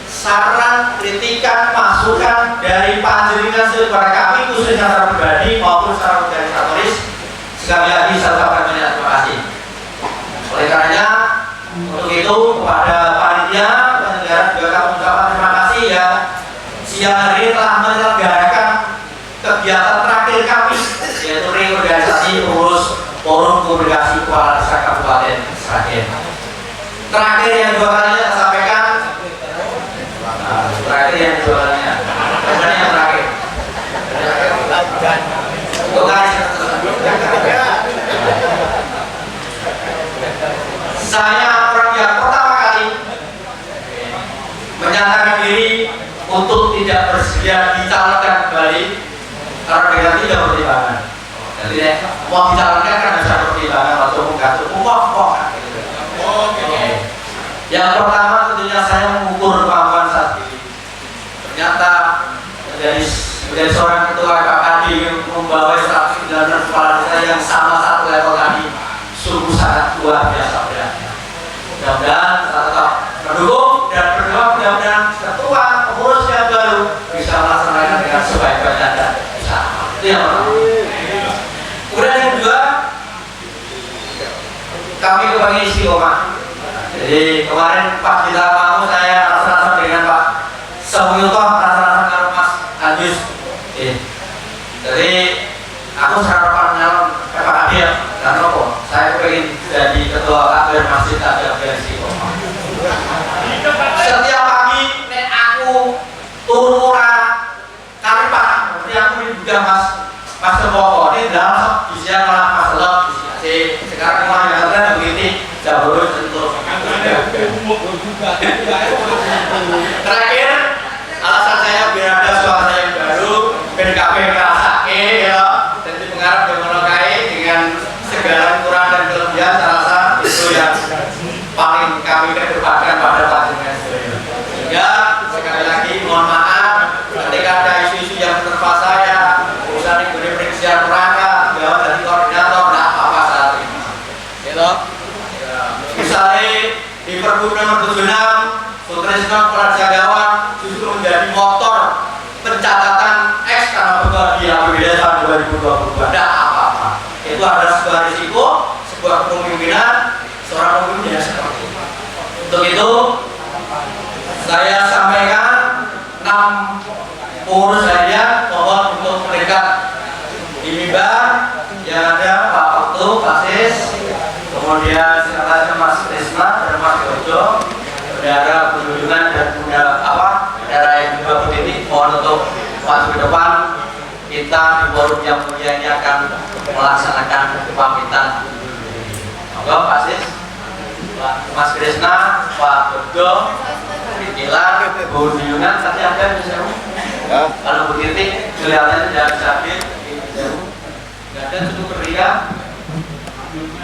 saran, kritikan, masukan dari panjenengan kepada kami khususnya secara pribadi maupun secara organisatoris. Sekali lagi saya ucapkan banyak terima kasih. Oleh karenanya untuk itu kepada panitia penyelenggara juga kami ucapkan terima kasih yang siang hari ini telah menyelenggarakan kegiatan terakhir kami, yaitu reorganisasi pengurus forum komunikasi kepala desa Kabupaten Sragen. Terakhir yang 2 kalinya saya sampaikan, terakhir yang 2 kalinya, kemudian yang terakhir. Saya orang yang pertama kali bersedia dicalonkan kembali karena dengan 3 pertimbangan. Jadi mau dicalonkan kan harus ada pertimbangan atau umum gitu. Yang pertama tentunya saya mengukur kemampuan saya sendiri. Ternyata menjadi seorang ketua KKD yang membawa 119 kepala desa yang sama satu level tadi sungguh sangat luar biasa beratnya. Mudah-mudahan saya tetap mendukung dan berdoa mudah-mudahan ketua pengurus yang baru bisa melaksanakan dengan sebaik-baiknya dan bisa. Itu yang pertama. Kemudian yang kedua, kami kebangi istiqomah. Jadi kemarin Pak kita mau saya rasa-rasa dengan Pak Samyuto, rasa-rasa dengan Mas Agus. Jadi aku sarapan dengan Pak Adil dan Roko. Saya ingin jadi ketua KPR Masjid Agung Istiqomah. Setiap pagi nek aku turun kali Pak, berarti aku ini juga Mas Tepoko ini dalam bisa malah Mas Lok bisa. Sekarang kemarin yang ada begitu jauh tentu. Terakhir, alasan saya biar ada suara yang baru, PKP merasa ya, dan mengharap demokrasi dengan segala kekurangan dan kelebihan, saya rasa itu yang paling kami kedepankan pada panjenengan. Sehingga sekali lagi mohon maaf ketika ada isu-isu yang menerpa saya, urusan yang berperincian rangka, beliau jadi koordinator, tidak apa-apa saat ini. Gitu. Misalnya di Pergub nomor 76 Sutrisno Prajagawan justru menjadi motor pencatatan X karena betul di APBD tahun 2022. Tidak apa-apa. Itu ada sebuah risiko, sebuah kepemimpinan seorang pemimpin yang seperti itu. Untuk itu saya sampaikan 6 pengurus lainnya mohon untuk mendekat di mimbar yang ada Pak Waktu, Pak Sis, kemudian sekretaris Mas Krisna dan Mas Jojo, bendera kunjungan dan bendera yang juga titik mohon untuk maju ke depan. Kita di forum yang mulia ini akan melaksanakan pamitan. Monggo Pak Sis, Mas Krisna, Pak Jojo, Pikilan, kunjungan tadi ada di sana. Kalau begitu kelihatannya tidak bisa hadir. Tidak ada cukup berdiri.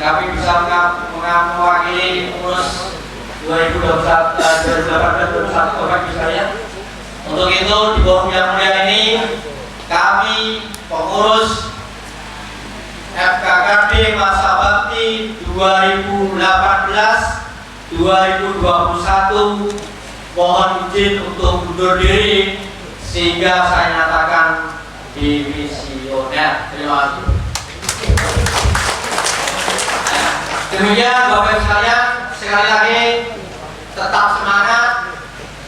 Kami bisa mewakili pengurus 2018-2021 Bapak Ibu sekalian. Untuk itu di forum yang mulia ini kami pengurus FKKD Masa Bakti 2018-2021 mohon izin untuk mundur diri sehingga saya nyatakan dimisioner. Terima kasih. Demikian Bapak Ibu sekalian, sekali lagi tetap semangat.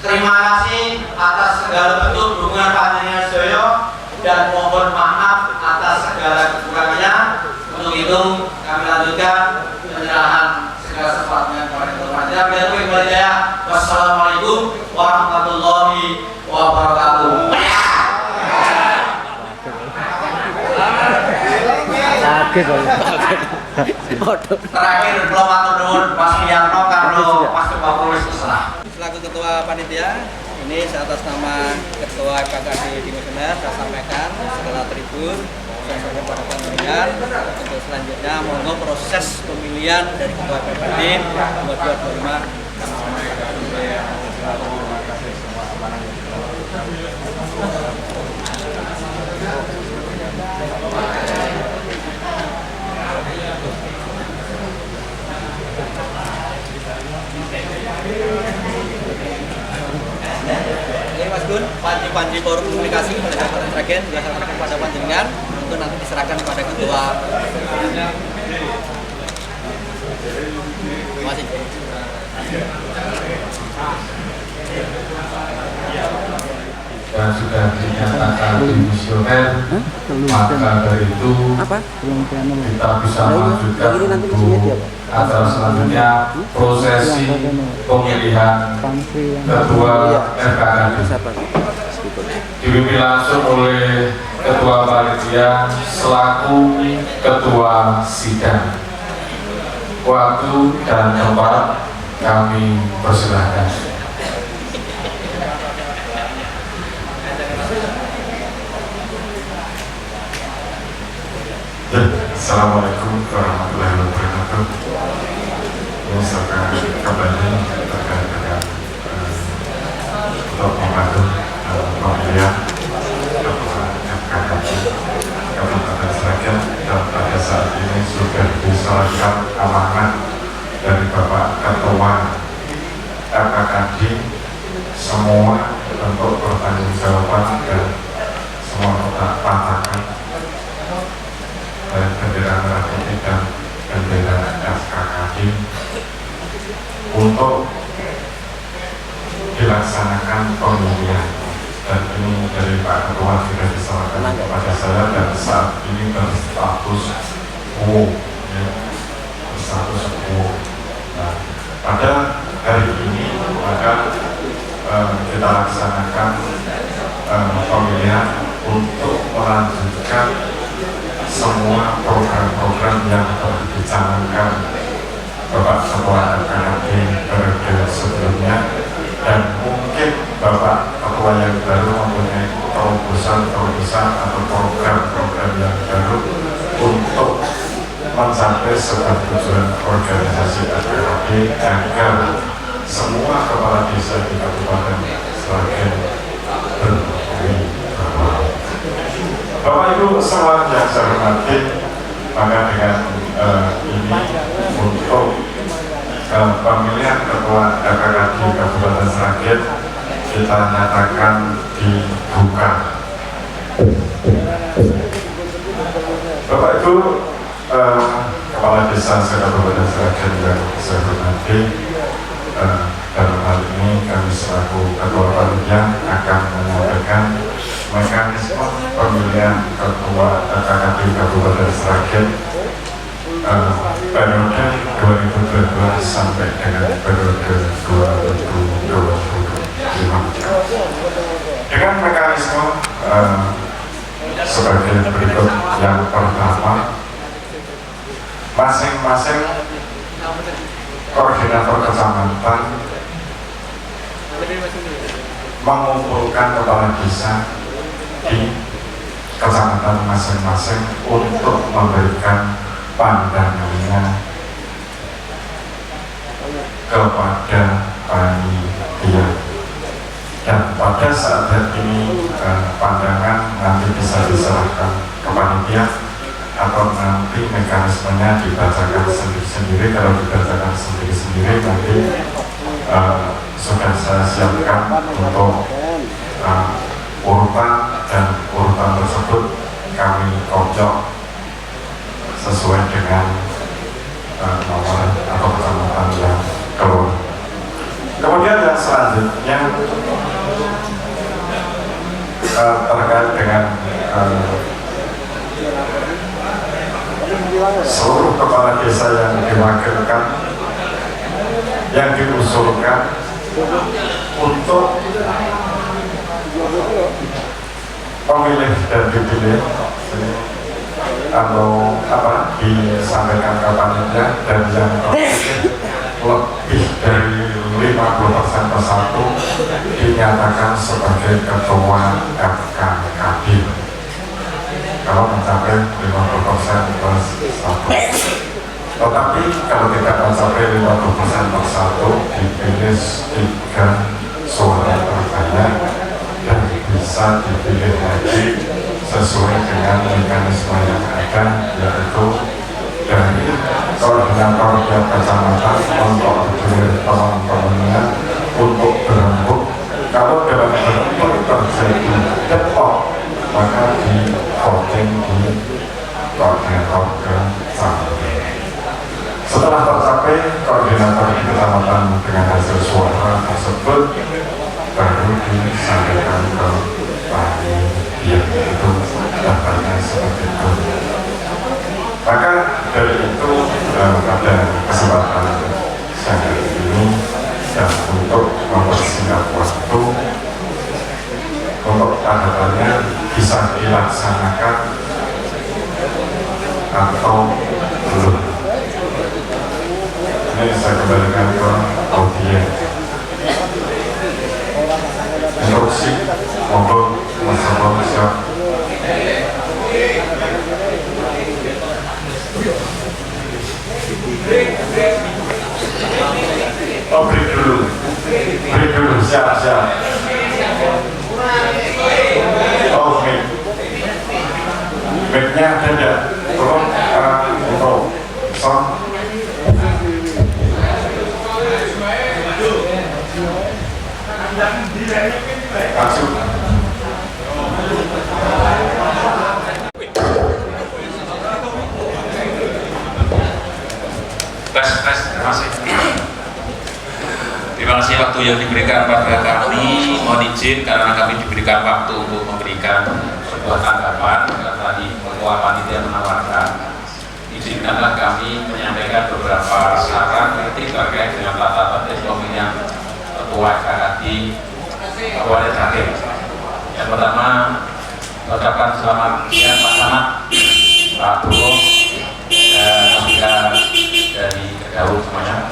Terima kasih atas segala bentuk dukungan panjenengan sedaya dan mohon maaf atas segala kekurangannya. Untuk itu kami lanjutkan penyerahan segala sesuatunya kepada Tuhan. Wassalamualaikum warahmatullahi wabarakatuh. Terakhir belum matur nuwun Mas Miarno karo Mas Kapolres terserah. Selaku Ketua Panitia, ini atas nama Ketua KKD Dimisioner saya sampaikan segala tribun saya sampaikan pada panjenengan. Untuk selanjutnya monggo proses pemilihan dari Ketua KKD 2225 Ini Mas Gun, panji forum komunikasi pada jabatan terakhir juga saya serahkan pada panjenengan untuk nanti diserahkan kepada ketua. Terima kasih. Dan sudah dinyatakan dimisioner, maka dari itu kita bisa melanjutkan untuk acara selanjutnya prosesi pemilihan ketua FKKD dipimpin langsung oleh ketua panitia selaku ketua sidang. Waktu dan tempat kami persilahkan. Assalamualaikum warahmatullahi wabarakatuh. Ini saya kembali terkait dengan untuk membantu pemilihan Ketua FKKP Kabupaten Sragen, dan pada saat ini sudah diserahkan amanah dari Bapak Ketua FKKD semua untuk pertanggungjawaban dan semua patakan dari bendera merah putih dan bendera FKKD untuk dilaksanakan pemilihan. Dan ini dari Pak Ketua sudah diserahkan kepada saya, dan saat ini berstatus quo, ya, berstatus quo. Nah, pada hari ini maka kita laksanakan pemilihan untuk melanjutkan semua program-program yang telah dicanangkan Bapak Ketua FKKD periode sebelumnya, dan mungkin Bapak Ketua yang baru mempunyai terobosan-terobosan atau program-program yang baru untuk mencapai sebuah tujuan organisasi FKKD agar semua kepala desa di Kabupaten Sragen berwibawah. Bapak Ibu semua yang saya hormati, maka dengan ini untuk pemilihan Ketua FKKD Kabupaten Sragen kita nyatakan dibuka. Bapak Ibu kepala desa Kabupaten Sragen yang saya hormati, dalam hal ini kami selaku Ketua Panitia akan menyampaikan mekanisme pemilihan Ketua FKKD Kabupaten Sragen periode 2022 sampai dengan periode 2025 dengan mekanisme sebagai berikut. Yang pertama, masing-masing koordinator kecamatan mengumpulkan kepala desa di kecamatan masing-masing untuk memberikan pandangannya kepada panitia, dan pada saat ini pandangan nanti bisa diserahkan ke panitia atau nanti mekanismenya dibacakan sendiri-sendiri. Kalau dibacakan sendiri-sendiri nanti sudah saya siapkan untuk urutan, dan urutan tersebut kami kocok sesuai dengan nomor atau kecamatan yang keluar. Kemudian yang selanjutnya terkait dengan seluruh kepala desa yang diwakilkan, yang diusulkan untuk pemilih dan dipilih, atau disampaikan ke panitia, dan yang lebih dari 50% persatu dinyatakan sebagai Ketua FKKD. Kalau mencapai 50% persatu, tetapi kalau tidak mencapai 50% persatu, dipilih 3 suara terbanyak dan bisa dipilih lagi sesuai dengan mekanisme yang ada, yaitu dari koordinator tiap kecamatan untuk teman-temannya untuk berembuk. Kalau dalam berembuk terjadi deadlock, maka di voting di koordinator kecamatan. Setelah tercapai koordinator di kecamatan dengan hasil suara tersebut, baru disampaikan ke panitia. Itu daftarnya seperti itu. Maka dari itu pada kesempatan siang ini, dan untuk mempersingkat waktu, untuk tahapannya bisa dilaksanakan atau belum. Ini saya kembalikan ke audiens. Instruksi monggo Mas Abang siap. Oh, break dulu, siap. Oh, mic-nya ada enggak? Tolong untuk sound. Langsung. Tes, terima kasih. Terima kasih waktu yang diberikan pada kami. Mohon izin karena kami diberikan waktu untuk memberikan sebuah tanggapan karena di ketua panitia menawarkan. Izinkanlah kami menyampaikan beberapa saran kritik terkait dengan tata tertib pemilihan ketua FKKD Kabupaten Sragen. Yang pertama, ucapkan selamat siang Pak Samad, Pak Bro, dan juga dari Kedaul semuanya.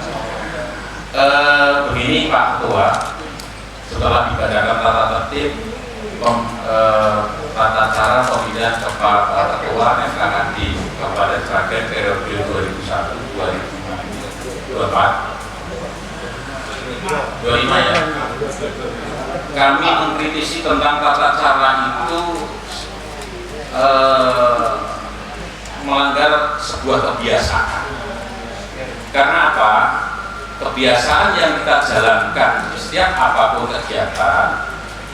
Begini Pak Ketua, setelah dibacakan tata tertib tata cara pemilihan kepala ketua FKKD Kabupaten Sragen periode 2021-2025 ya. Kami mengkritisi tentang tata cara itu melanggar sebuah kebiasaan. Karena apa? Kebiasaan yang kita jalankan di setiap apapun kegiatan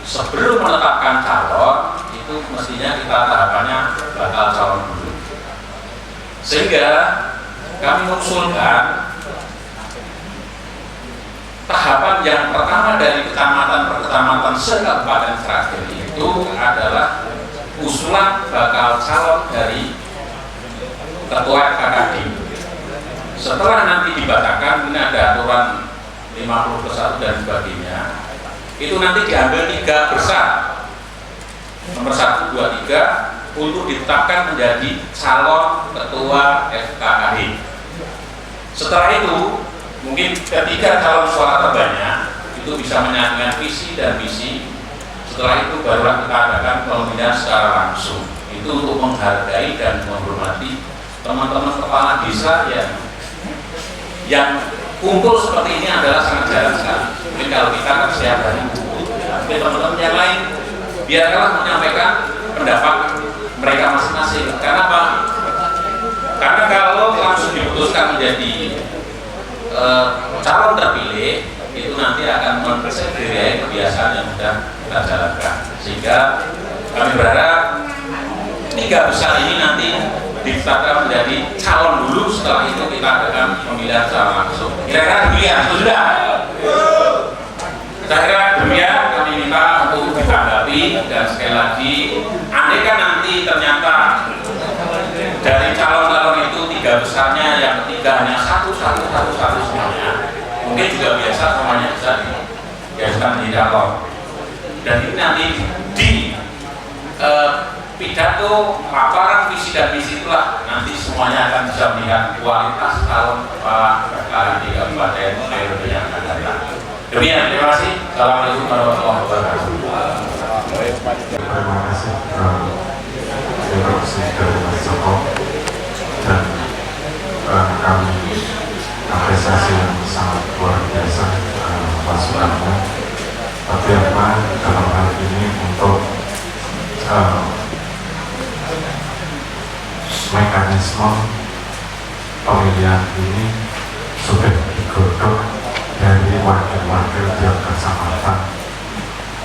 sebelum menetapkan calon itu mestinya kita tahapannya bakal calon dulu. Sehingga kami mengusulkan tahapan yang pertama dari kecamatan per kecamatan se-Kabupaten Sragen itu adalah usulan bakal calon dari ketua FKKD. Setelah nanti dibacakan, ini ada aturan 50+1 dan sebagainya, itu nanti diambil 3 besar, nomor 1, 2, 3 untuk ditetapkan menjadi calon ketua FKKD. Setelah itu mungkin ketiga calon suara terbanyak itu bisa menyatukan visi dan misi. Setelah itu barulah kita adakan pemilihan secara langsung. Itu untuk menghargai dan menghormati teman-teman kepala desa yang kumpul seperti ini adalah sangat jarang sekali. Mungkin kalau kita kan setiap hari kumpul, tapi teman-teman yang lain biarkanlah menyampaikan pendapat mereka masing-masing. Karena apa? Karena kalau langsung diputuskan menjadi calon terpilih, itu nanti akan mensegera kebiasaan yang sudah kita jalankan. Sehingga kami berharap 3 besar ini nanti ditetapkan menjadi calon dulu, setelah itu kita adakan pemilihan secara langsung. Kira-kira demikian, sudah. Saya kira demikian kami minta untuk ditanggapi, dan sekali lagi, andaikan nanti ternyata dari calon-calon itu 3 besarnya yang ketiga hanya satu semuanya, mungkin juga biasa semuanya bisa dibiasakan di calon. Dan ini nanti di pidato, paparan visi dan misi itulah nanti semuanya akan bisa melihat kualitas calon kepala FKKD Kabupaten periode yang akan datang. Demikian, terima kasih. Assalamualaikum warahmatullahi wabarakatuh. Terima kasih instruksi dari Mas Joko, dan kami apresiasi yang sangat luar biasa masukannya. Tapi apa dalam hal ini untuk mekanisme pemilihan ini sudah digodok dari wakil-wakil tiap kecamatan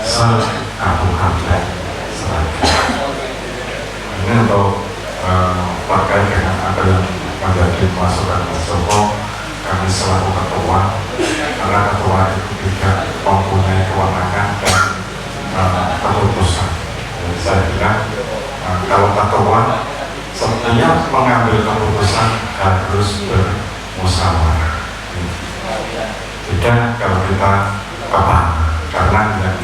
se-Kabupaten Sragen. Ini untuk terkait dengan apa yang menjadi masukan Mas Joko, kami selaku ketua, karena ketua itu tidak mempunyai kewenangan dan keputusan. Jadi saya bilang kalau ketua setiap mengambil keputusan harus bermusyawarah. Tidak kalau kita kepala, karena yang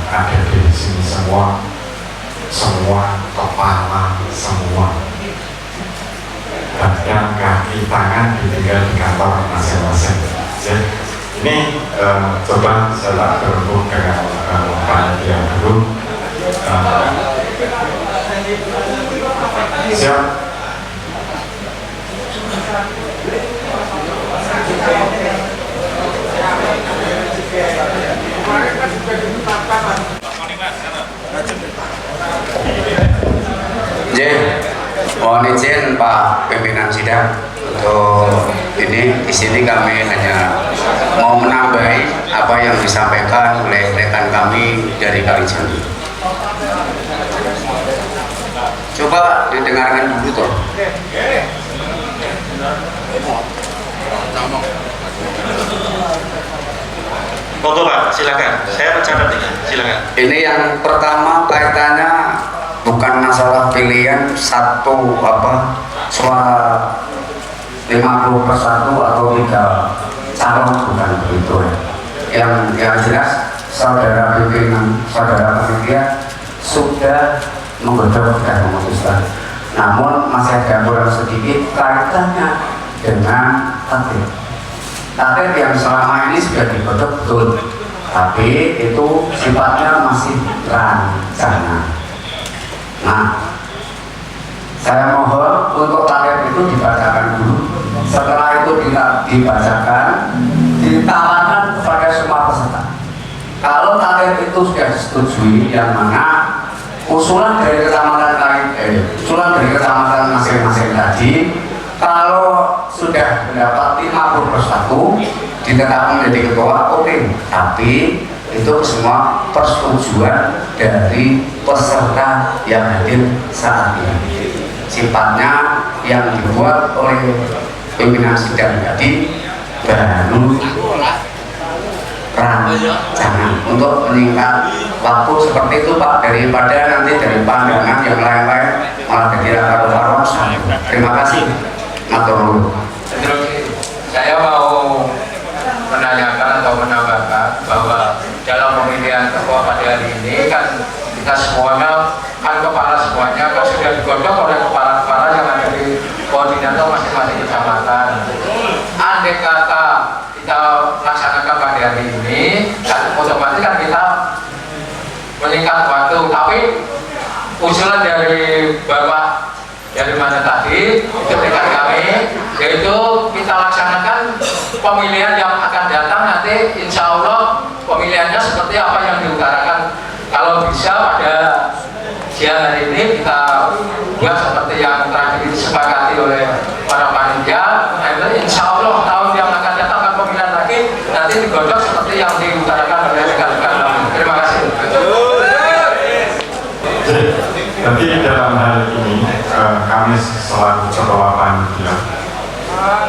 ada di sini semua kepala, semua badan, kaki, tangan ditinggal di kantor masing-masing. Ini coba saya berhubung dengan panitia dulu. Siap. kami hanya mau menambahi apa yang disampaikan oleh rekan kami dari Kalijati. Coba didengarkan dulu toh. Monggo Pak, silakan. Saya mencatat ini, silakan. Ini yang pertama kaitannya bukan masalah pilihan satu suara 50 per 1 atau 3 calon, bukan begitu ya. Yang jelas saudara pimpinan, saudara panitia sudah menggodok dan memutuskan. Namun masih ada kurang sedikit kaitannya dengan takdir yang selama ini sudah digodok betul, tapi itu sifatnya masih rancangan. Nah, saya mohon untuk takdir itu dibacakan dulu. Setelah itu dibacakan, ditawarkan kepada semua peserta. Kalau takdir itu sudah disetujui, yang mana usulan dari kecamatan masing-masing tadi, kalau sudah mendapat 50 per 1 ditetapkan menjadi ketua, oke. Tapi itu semua persetujuan dari peserta yang hadir saat ini. Sifatnya yang dibuat oleh pimpinan sidang tadi baru rancangan untuk meningkat waktu seperti itu Pak, daripada nanti dari pandangan yang lain-lain malah jadi karu-karuan. Terima kasih. Matur. Saya mau menanyakan atau menambahkan bahwa dalam pemilihan ketua pada hari ini kan kita semuanya kan kepala semuanya kan sudah digodok oleh kepala-kepala yang ada di koordinator masing-masing kecamatan. Andai kata kita laksanakan pada hari ini, kan otomatis kan kita meningkat waktu. Tapi usulan dari Bapak dari mana tadi itu dekat kami, yaitu kita laksanakan pemilihan yang akan datang nanti, insya Allah pemilihannya seperti apa yang diutarakan. Kalau bisa pada siang hari ini kita buat seperti yang terakhir disepakati oleh para panitia. Insya Allah tahun yang akan datang akan pemilihan lagi, nanti digodok seperti yang diutarakan oleh rekan-rekan kami. Terima kasih. Jadi dalam hal ini kami selaku ketua panitia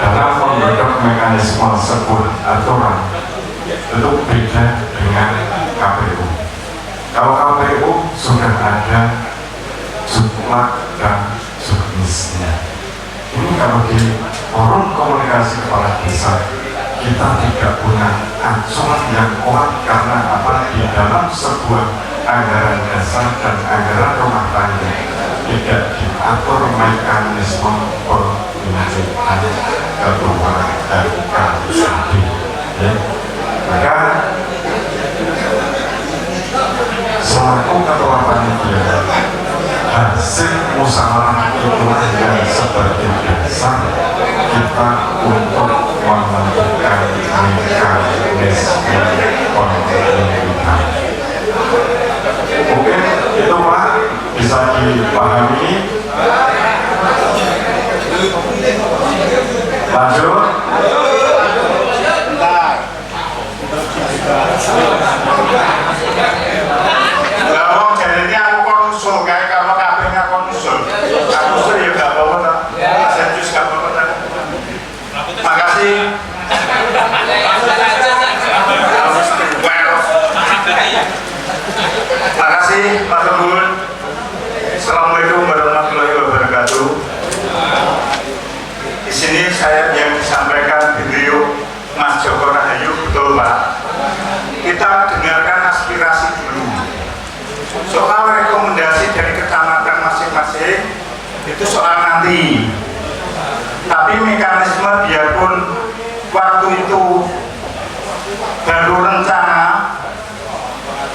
dalam membentuk mekanisme sebuah aturan itu beda dengan KPU. Kalau KPU sudah ada jumlah dan jenisnya. Ini kalau di forum komunikasi kepala desa kita tidak punya acuan yang kuat, karena apa? Di dalam sebuah anggaran dasar dan anggaran rumah tangga tidak diatur mekanisme pemilihan ketua RKSD. Ya. Maka selaku ketua panitia, hasil musyawarah itulah yang sebagai dasar kita untuk menentukan mekanisme pemilihan. Mungkin itu Pak bisa dipahami. Lanjut. Kalau jadinya aku konsul kayak kalau kabinnya konsul, aku usul ya gak apa-apa. Saya jus gak apa-apa. Makasih. Terima kasih Pak Tembun. Assalamualaikum warahmatullahi wabarakatuh. Di sini saya yang disampaikan beliau Mas Joko Rahayu, betul Pak. Kita dengarkan aspirasi dulu. Soal rekomendasi dari kecamatan masing-masing itu soal nanti. Tapi mekanisme biarpun waktu itu baru rencana,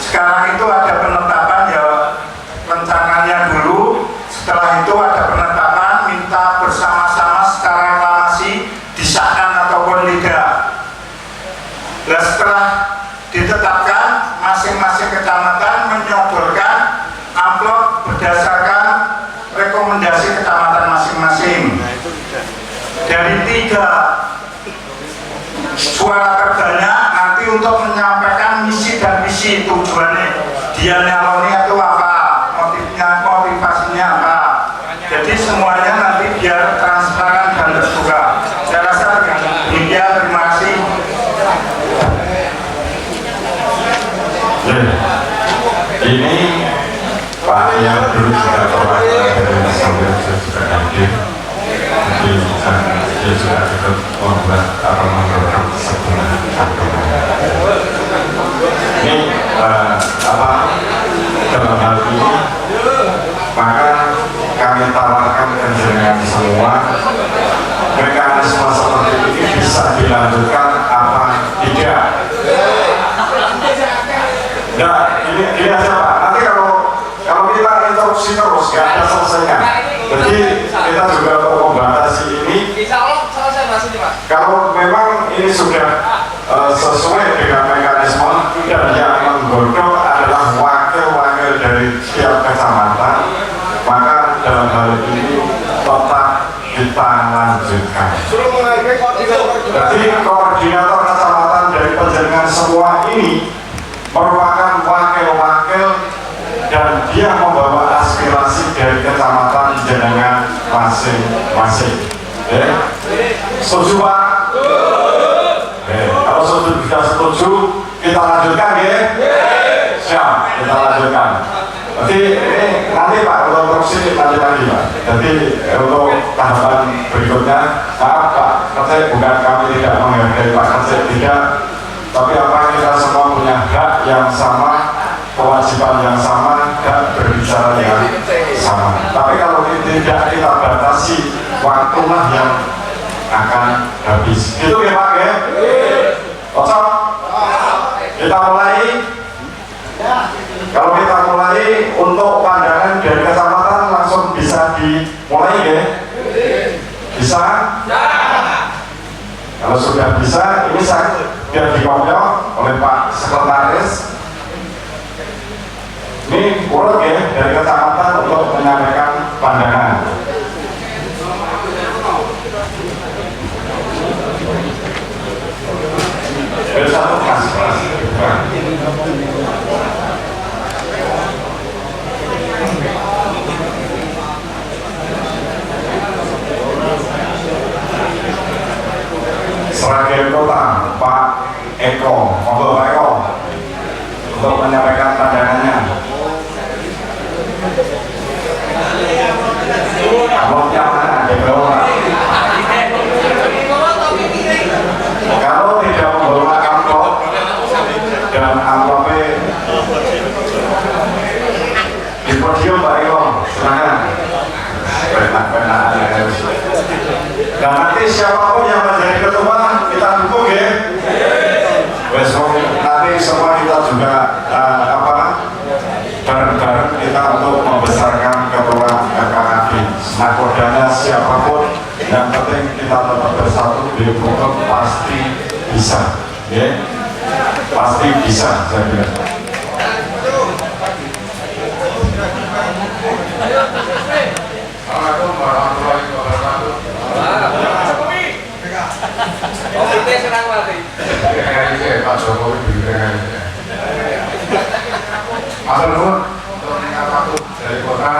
sekarang itu ada penetapan ya, rencananya dulu, setelah itu ada penetapan, minta bersama-sama secara aklamasi disahkan ataupun tidak. Nah setelah ditetapkan, masing-masing kecamatan menyodorkan amplop berdasarkan rekomendasi kecamatan masing-masing. Dari 3 suara terbanyak nanti untuk menyampaikan misi dan visi tujuannya dia nyaloni itu apa, motivasinya apa. Jadi semuanya nanti biar transparan dan terbuka. Saya rasa demikian, terima kasih. Ini Pak yang dulu juga perwakilan sambil saya juga hadir, jadi dia juga ikut membuat atau memprogram sebuah kandungan. Ini dalam hal ini maka kami tawarkan dengan semua mekanisme seperti ini bisa dilanjutkan apa tidak. Nah, ini aja Pak. Nanti kalau kita interupsi terus nggak ada selesainya. Jadi kita juga untuk membatasi ini. Kalau memang ini sudah sesuai dengan mekanisme dan yang menggodok adalah wakil-wakil dari tiap kecamatan, maka dalam hal ini tetap kita lanjutkan. Jadi koordinator kecamatan dari penjaringan semua ini merupakan wakil-wakil dan dia membawa aspirasi dari kecamatan jenengan masing-masing. Setuju Pak? Kalau sudah setuju, kita lanjutkan ya? Siap, kita lanjutkan. Jadi ini nanti Pak, untuk terus nanti lagi Pak. Jadi untuk tahapan berikutnya, maaf Pak, saya bukan kami tidak menghargai Pak Kasih, tidak. Tapi apa kita semua punya hak yang sama, kewajiban yang sama, dan berbicara yang sama. Tapi kalau tidak kita batasi, waktulah yang akan habis. Gitu ya Pak ya? Cocok? Kita mulai. Kalau kita mulai untuk pandangan dari kecamatan langsung bisa dimulai ya? Bisa? Kalau sudah bisa, ini saya biar dikompil oleh Pak Sekretaris. Ini urut ya dari kecamatan untuk menyampaikan pandangan. Bersatu Mas. Seragen Kota Pak Eko, monggo Pak Eko untuk menyampaikan pandangannya. Amplopnya mana? Di bawah. Kalau tidak membawa amplop dan amplopnya di podium Pak Eko, silakan. Benar-benar. Dan nanti siapapun yang menjadi ketua kita dukung ya. Besok nanti semua kita juga bareng-bareng kita untuk membesarkan ketua KKAD. Nakodanya siapapun, yang penting kita tetap bersatu di hukum pasti bisa, ya. Pasti bisa, saya bilang. Assalamualaikum warahmatullahi wabarakatuh. Oke, senang mati. Pak Jokowi diberikan. Matur nuwun untuk meningkat waktu dari kota.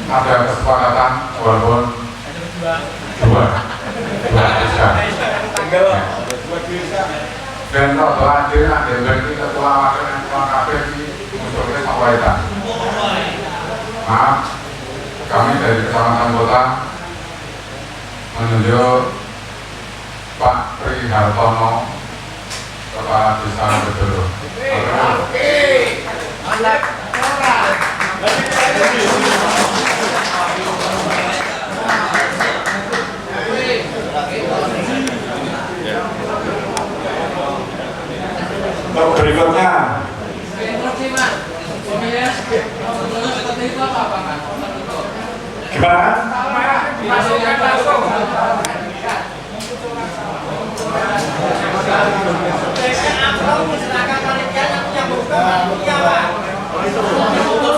Ada kesepakatan walaupun dua bisa. Dan kalau hadir ada bagi ketua wakil dan ketua KPP munculnya sampaikan. Maaf, kami dari Kecamatan Kota menunjuk Pak Tri Hartono, Kepala Desa Bedoro. Untuk berikutnya gimana?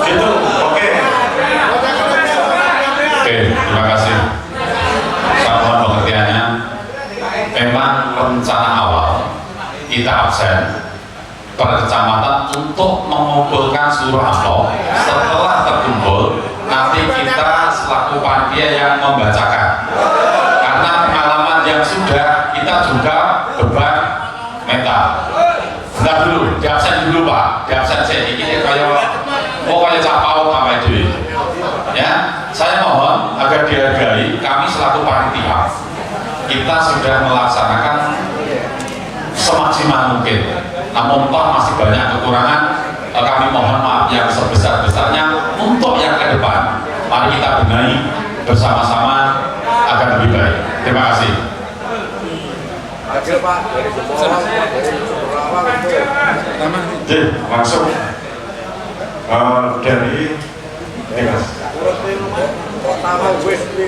Itu oke. Oke, terima kasih. Saya mohon pengertiannya. memang rencana awal kita absen per kecamatan untuk mengumpulkan seluruh amplop. Setelah terkumpul, nanti kita selaku panitia yang membacakan. Karena pengalaman yang sudah, kita juga beban mental. Bentar dulu, di absen dulu Pak, di absen saya ini kayak capau apa itu. Ya, saya mohon agar dihargai, kami selaku panitia kita sudah melaksanakan semaksimal mungkin. Namun toh masih banyak kekurangan, kami mohon maaf yang sebesar-besarnya. Untuk yang ke depan, mari kita benahi bersama-sama agar lebih baik. Terima kasih. Langsung dari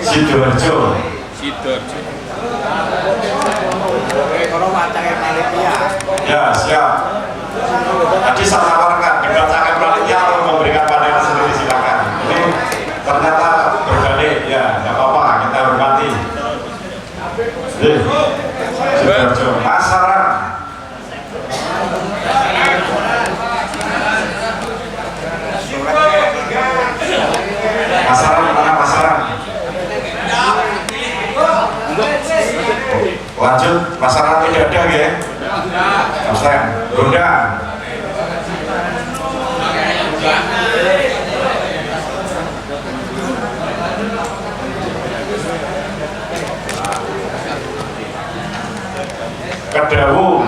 Sidoarjo. Ya, siap. Tadi saya tawarkan dibacakan panitia atau memberikan pandangan sendiri, silakan. Ini ternyata berbalik, ya, nggak apa-apa, kita hormati. Sidoarjo, Pasaran. Pasaran, mana Pasaran? Lanjut, Pasaran tidak ada ya? Absen, Gondang. Kedawu.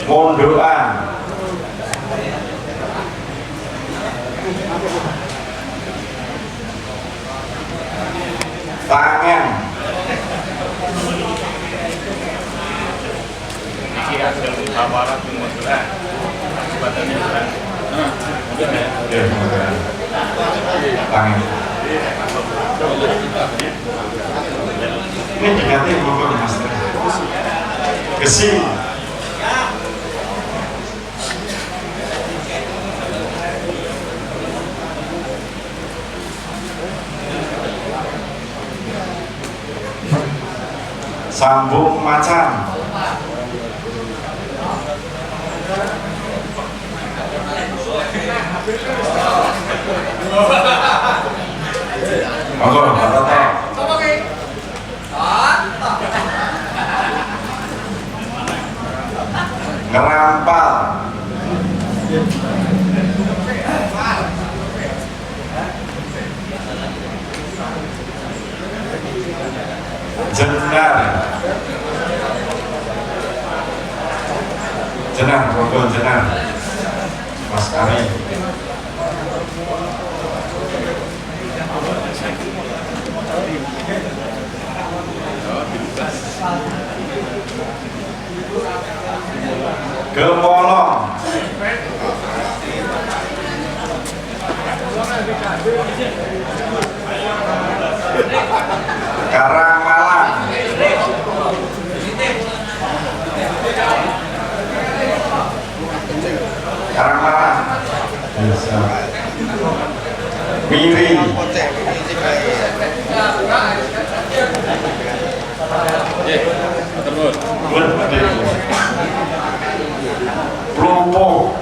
Mondoan. Tangan. Tangan. Ini diganti bukan Mas. Gesing. Sambung Macan. Monggo, Pak Toto. Ngerampal. Jenar. Jenar, monggo jenar. Mas Ari. Gemolong. Karangmalang. Karangmalang. Miri. Plumpuk.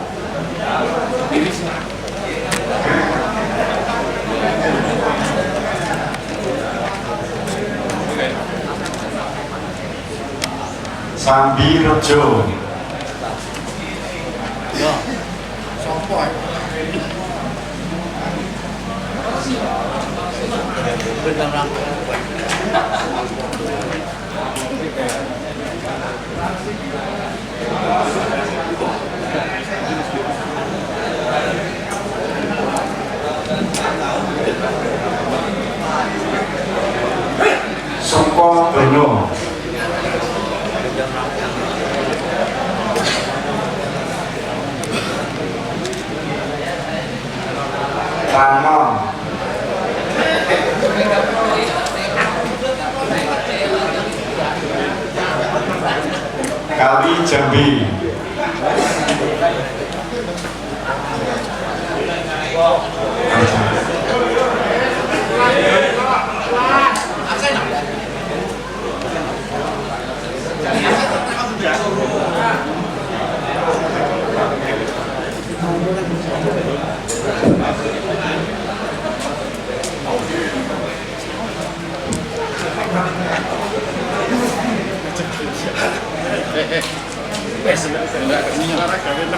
Sambirejo. Sukodono. Tanon. Kali Jambi.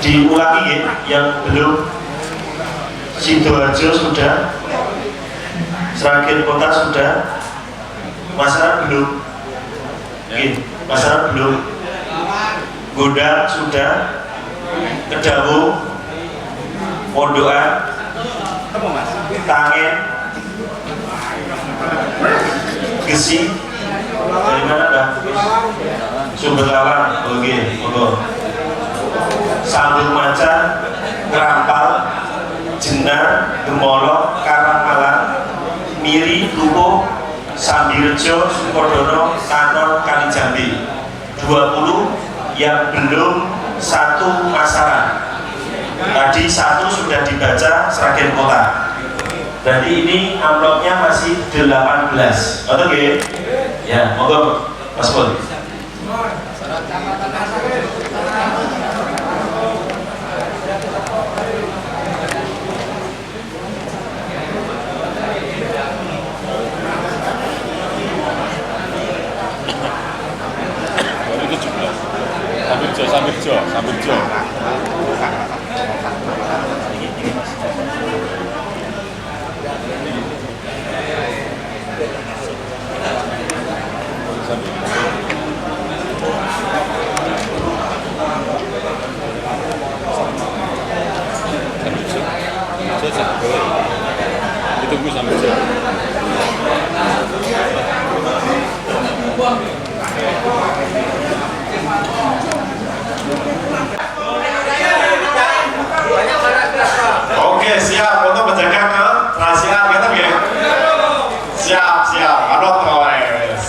Diulangi yang belum. Sidoarjo sudah, Sragen Kota sudah, Masyarakat belum, Masyarakat belum, Gondang sudah, Kedaung, Mondokan, Tangen, Gesi, dari mana dah? Sumber Lawan, oke, Sambung Macan, Kerampal, Jenar, Gemolok, Karangmalang, Miri, Lupo, Sambirejo, Sukodono, Tanon, Kalijambi. 20 yang belum satu pasaran. Tadi satu sudah dibaca Sragen Kota. Berarti ini amplopnya masih 18. Oke? Ya, monggo Mas Pul. Sambil ditunggu sambil Oke, siap untuk menjaga kerahasiaan kita ya. Siap, anot wes.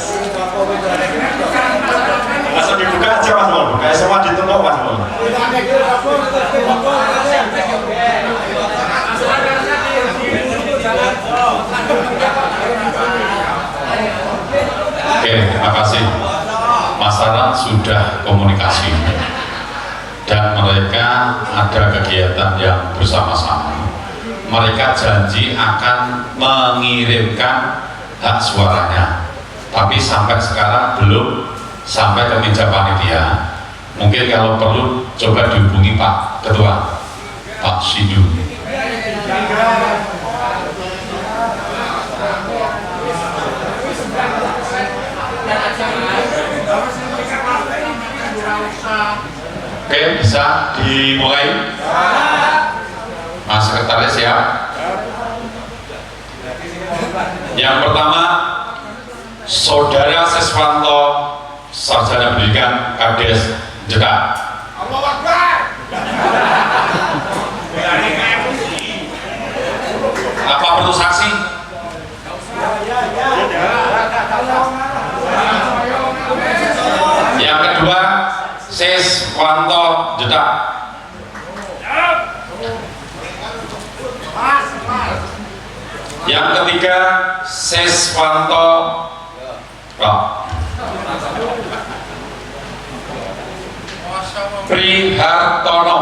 Langsung dibuka aja Mas Mul, buka semua ditutup Mas Mul. Oke, terima kasih. Masyarakat sudah komunikasi dan mereka ada kegiatan yang bersama-sama. Mereka janji akan mengirimkan hak suaranya, tapi sampai sekarang belum sampai ke meja panitia. Mungkin kalau perlu coba dihubungi Pak Ketua, Pak Sindu. Oke, bisa dimulai. Mas Sekretaris siap. Yang pertama, Saudara Siswanto, Sarjana Pendidikan Kades Jeddah. Apa perlu saksi? Yang kedua, Siswanto Jeddah. Yang ketiga, Siswanto Prihartono,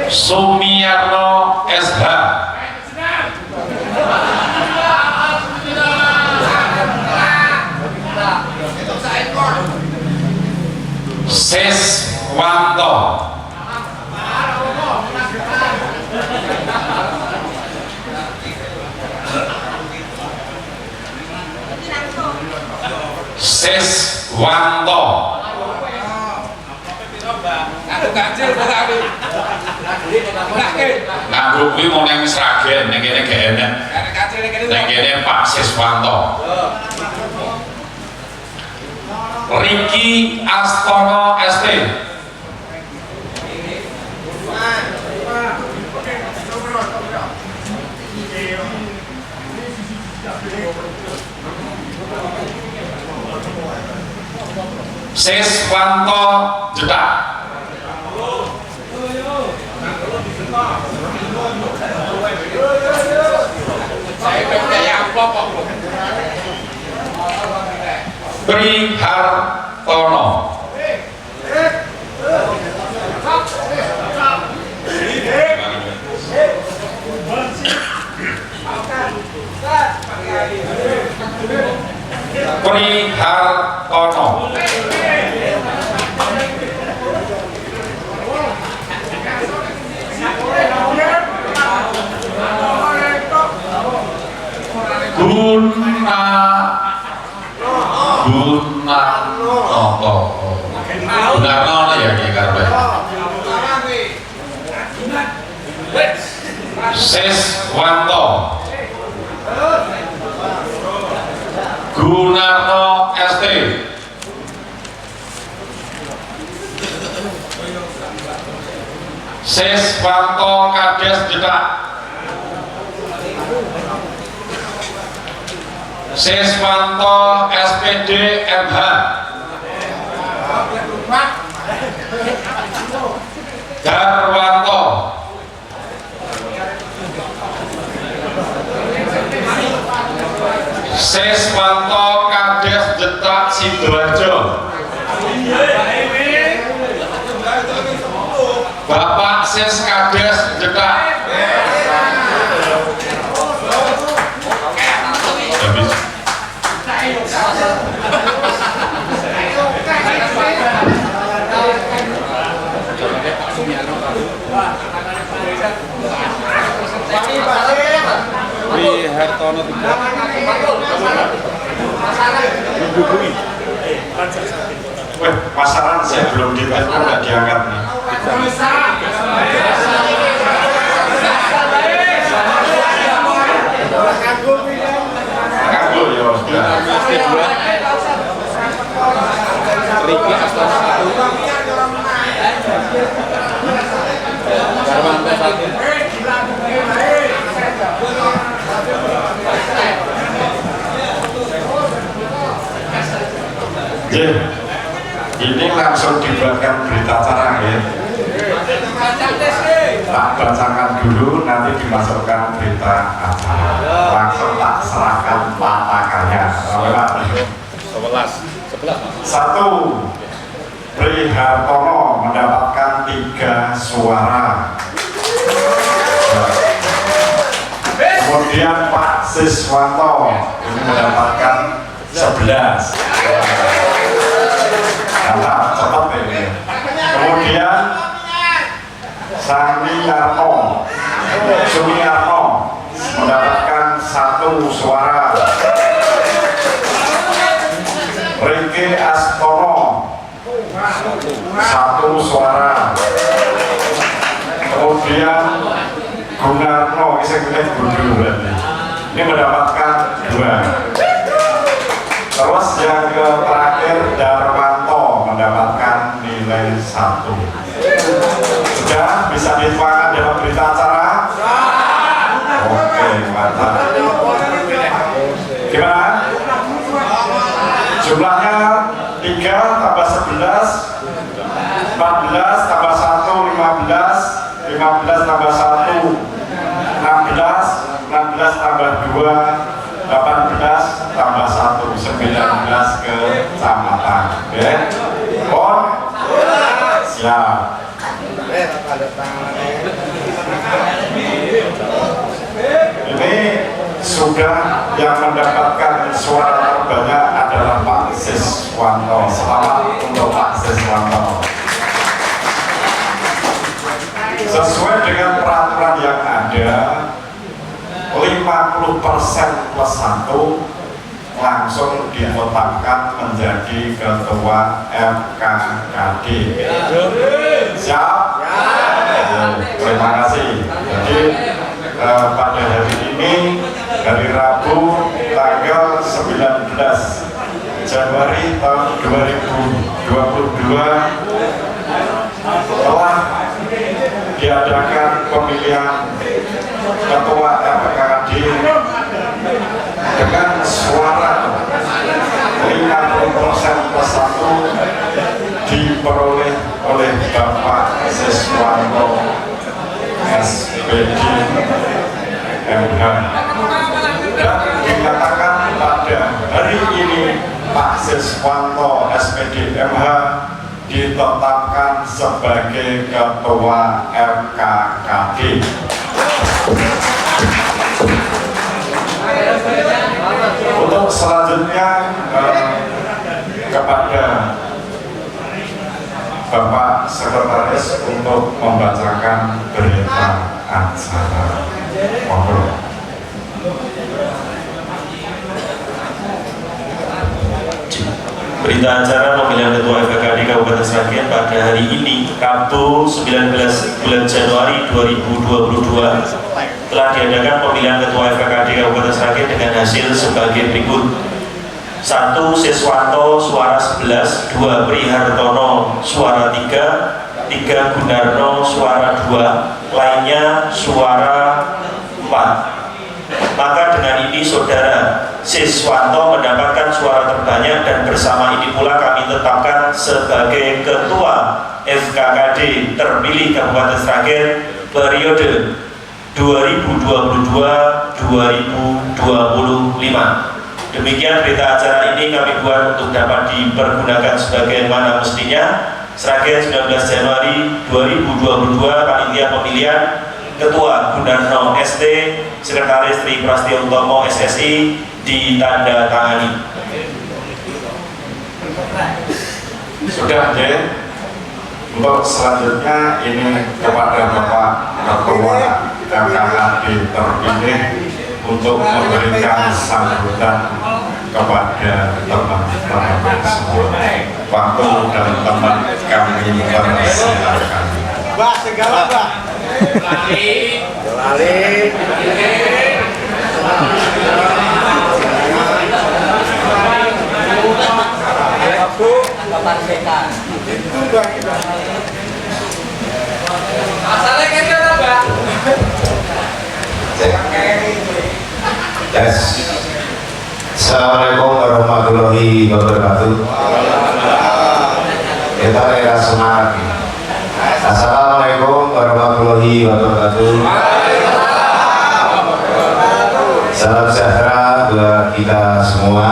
Sumiarno SH, Siswanto, Siswanto. Nganggo kuwi mau nang Sragen, ning kene gak enak. Ning kene Pak Siswanto. Riki Astono ST. Siswanto Jeddah. Prihartono. Prihartono. Gunarno ya ki karepe. Siswanto. Gunarno ST. Siswanto Kades Jedak. Siswanto SPD MH. Darwanto. Siswanto Kades Jedak Sidoarjo. Bapak Sis Kades Jedak. Prihartono pasaran saya belum ditelepon, nggak diangkat nih. Kagul ya sudah. Riki Astana 1 Darmanto 1. Ini langsung dibuatkan berita acara ya. Tak bacakan dulu, nanti dimasukkan berita acara. Langsung tak serahkan patakannya. 1. Prihartono mendapatkan 3 suara. Kemudian Pak Siswanto ini mendapatkan 11. Nah, cepat ini. Kemudian Sumiarno mendapatkan 1 suara. Riki Astono 1 suara. Kemudian Gunarno ini mendapatkan 2. Terus yang terakhir Darwanto mendapatkan nilai 1. Sudah bisa dituangkan dalam berita acara? Oke, mantap. Gimana? Jumlahnya 3 tambah 11, 14 tambah 1, 15, 15 tambah 1, 16, 16 tambah 2, 18 tambah 1, 19 kecamatan. Oke? On? Siap. Ini sudah yang mendapatkan suara terbanyak adalah Pak Siswanto. Selamat untuk Pak Siswanto. Sesuai dengan peraturan yang ada, 50% plus 1 langsung ditetapkan menjadi ketua FKKD. Siap? Terima kasih. Jadi pada hari ini, hari Rabu tanggal 19 Januari tahun 2022 telah diadakan pemilihan ketua FKKD dengan suara 50% plus 1 diperoleh oleh Bapak Siswanto SPD MH, dan dinyatakan pada hari ini Pak Siswanto SPD MH ditetapkan sebagai Ketua FKKD. Untuk selanjutnya kepada Bapak Sekretaris untuk membacakan berita acara. Monggo. Berita acara pemilihan Ketua FKKD Kabupaten Sragen pada hari ini, Rabu 19 bulan Januari 2022, telah diadakan pemilihan Ketua FKKD Kabupaten Sragen dengan hasil sebagai berikut. 1. Siswanto suara 11, 2. Prihartono suara 3, 3. Gunarno suara 2, lainnya suara 4. Maka dengan ini Saudara Siswanto mendapatkan suara terbanyak dan bersama ini pula kami tetapkan sebagai Ketua FKKD terpilih Kabupaten Sragen periode 2022-2025. Demikian berita acara ini kami buat untuk dapat dipergunakan sebagaimana mestinya. Sragen 19 Januari 2022, panitia pemilihan Ketua Gunarno ST, Sekretaris Tri Prastio Utomo SSI ditandatangani. Sudah, Jen. Untuk selanjutnya ini kepada Bapak Ketua FKKD terpilih untuk memberikan sambutan kepada teman-teman semua. Waktu dan teman kami persilakan. Mbak, segala Mbak. Lali. Bu, Bapak Sekan. Asalnya kan Mbak. Yes. Assalamualaikum warahmatullahi wabarakatuh. Kita era semangat. Assalamualaikum warahmatullahi wabarakatuh. Salam sejahtera buat kita semua.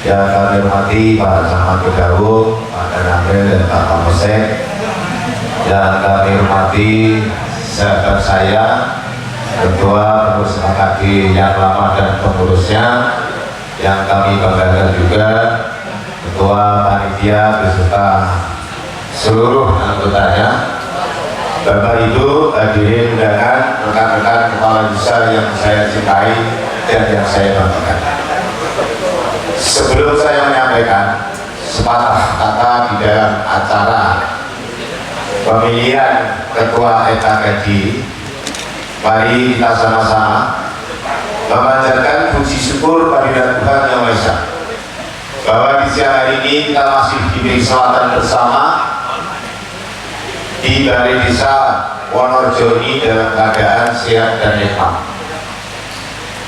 Yang kami hormati Pak Camat Kedaung, Pak Danamil dan Pak Kapolsek. Yang kami hormati sahabat saya, Ketua Pengurus FKKD yang lama dan pengurusnya, yang kami banggakan juga Ketua Panitia beserta seluruh anggotanya, Bapak Ibu hadirin undangan, rekan-rekan kepala desa yang saya cintai dan yang saya banggakan. Sebelum saya menyampaikan sepatah kata di dalam acara pemilihan Ketua FKKD, mari kita sama-sama memanjatkan puji syukur kehadirat Tuhan Yang Maha Esa bahwa di siang hari ini kita masih diberi kesempatan bersama di Balai Desa Wonorejo ini dalam keadaan sehat dan nikmat.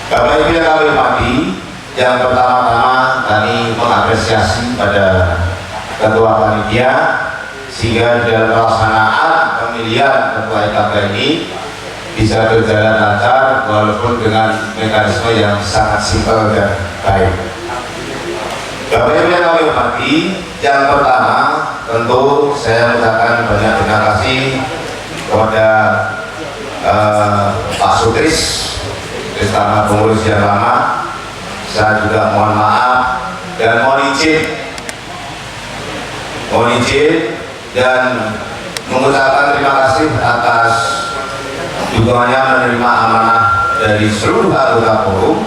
Bapak Ibu yang kami hormati, yang pertama-tama kami mengapresiasi pada Ketua Panitia sehingga di dalam pelaksanaan pemilihan Ketua FKKD ini bisa berjalan lancar walaupun dengan mekanisme yang sangat simpel dan baik. Bapak Ibu yang kami hormati, yang pertama tentu saya mengucapkan banyak terima kasih kepada Pak Sutris bersama pengurus yang lama. Saya juga mohon maaf dan mohon izin dan mengucapkan terima kasih atas dukungannya menerima amanah dari seluruh anggota forum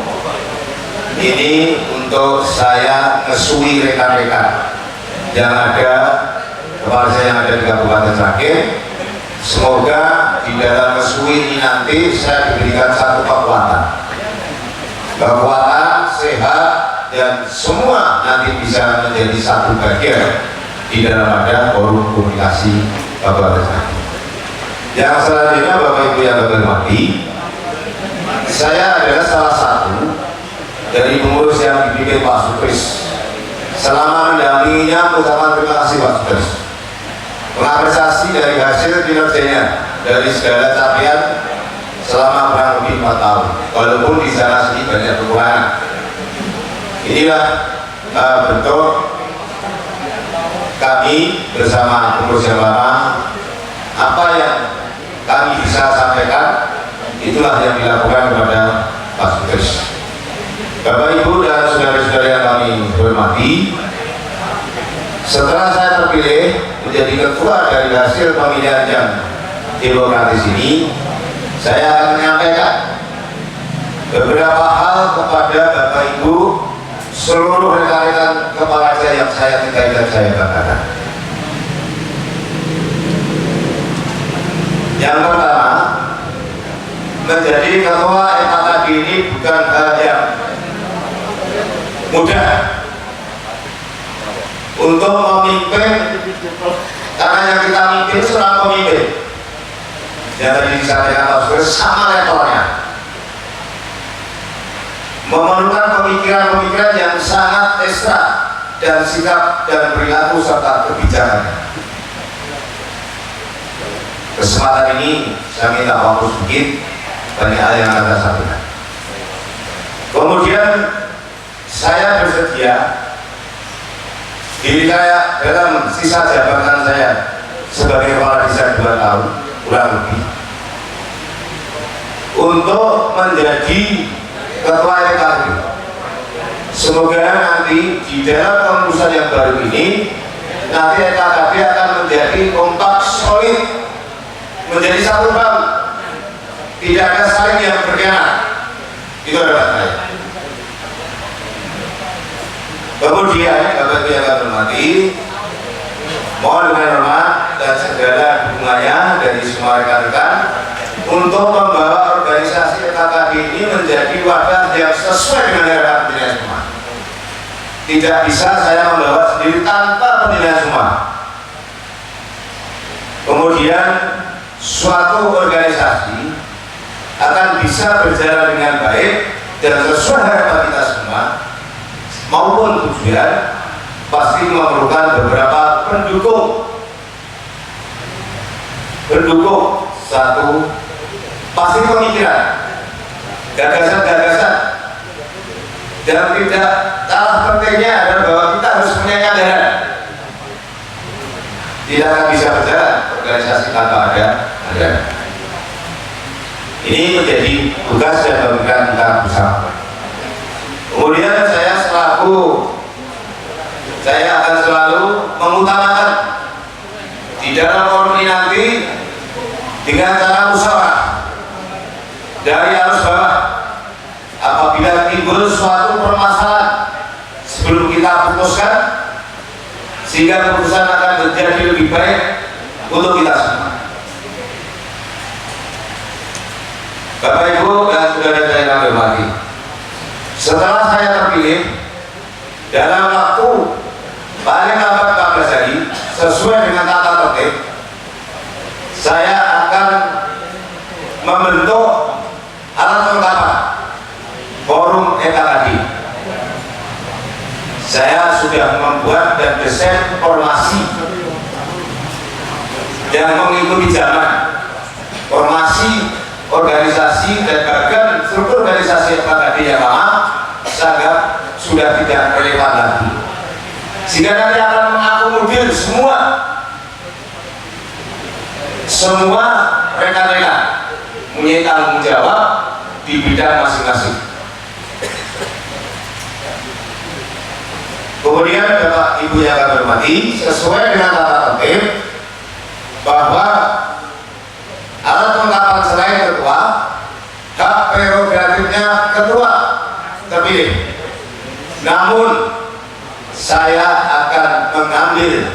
ini untuk saya ngesui rekan-rekan yang ada, kepala saya yang ada di Kabupaten Sragen. Semoga di dalam ngesui ini nanti saya diberikan satu kekuatan sehat dan semua nanti bisa menjadi satu bagian di dalam ada forum komunikasi Kabupaten Sragen. Yang selanjutnya Bapak Ibu yang kami hormati, saya adalah salah satu dari pengurus yang dipimpin Pak Sutris. Selama mendampinginya, mengucapkan terima kasih Pak Sutris. Mengapresiasi dari hasil kinerjanya dari segala capaian selama kurang lebih 4 tahun. Walaupun di sana sini banyak kekurangan. Inilah bentuk kami bersama pengurus yang lama, apa yang kami bisa sampaikan itulah yang dilakukan kepada Pak Sutris. Bapak Ibu dan saudara-saudara yang kami hormati, setelah saya terpilih menjadi ketua dari hasil pemilihan yang demokratis ini, saya akan menyampaikan beberapa hal kepada Bapak Ibu seluruh rekan-rekan kepala desa yang saya cintai dan saya banggakan. Yang pertama, menjadi ketua FKKD ini bukan hal yang mudah. Untuk memimpin, karena yang kita mimpin seorang pemimpin yang tadi disampaikan Pak Sutris sama levelnya, memerlukan pemikiran-pemikiran yang sangat ekstra dan sikap dan perilaku serta kebijakan. Kesempatan ini saya minta waktu sedikit, banyak hal yang akan saya sampaikan. Kemudian saya bersedia diri saya dalam sisa jabatan saya sebagai kepala desa 2 tahun kurang lebih untuk menjadi ketua RKD. Semoga nanti di dalam kepengurusan yang baru ini nanti RKD akan menjadi kompak solid, menjadi satu bank, tidak ada saling yang berkhianat. Itu adalah saya. Kemudian Bapak Ibu yang kami hormati, mohon dengan hormat dan segala dukungannya dari semua rekan-rekan untuk membawa organisasi RKD ini menjadi wadah yang sesuai dengan harapan penilaian semua. Tidak bisa saya membawa sendiri tanpa penilaian semua. Kemudian suatu organisasi akan bisa berjalan dengan baik dan sesuai harapan kita semua maupun tujuan, pasti memerlukan beberapa pendukung. Satu, pasti pemikiran, gagasan-gagasan, dan tidak kalah pentingnya adalah bahwa kita harus punya anggaran. Tidak akan bisa berjalan organisasi tanpa ada anggaran. Ini menjadi tugas dan pemikiran kita bersama. Kemudian saya akan selalu mengutamakan di dalam forum ini nanti dengan cara musyawarah dari arus bawah. Apabila timbul suatu permasalahan sebelum kita putuskan, sehingga keputusan akan menjadi lebih baik untuk kita semua. Bapak Ibu dan saudara saya yang hormati, setelah saya terpilih dalam waktu paling lambat 14 hari sesuai dengan tata tertib, saya akan membentuk alat kelengkapan forum EKKD. Saya sudah membuat dan desain formasi yang mengikuti zaman, formasi organisasi dan bahkan struktur organisasi EKKD yang lama sangat sudah tidak relevan lagi, sehingga nanti akan mengakomodir semua rekan-rekan punya tanggung jawab di bidang masing-masing. Kemudian Bapak Ibu yang kami hormati, sesuai dengan tata tertib bahwa alat kelengkapan selain ketua, hak prerogatifnya ketua terpilih. Namun saya akan mengambil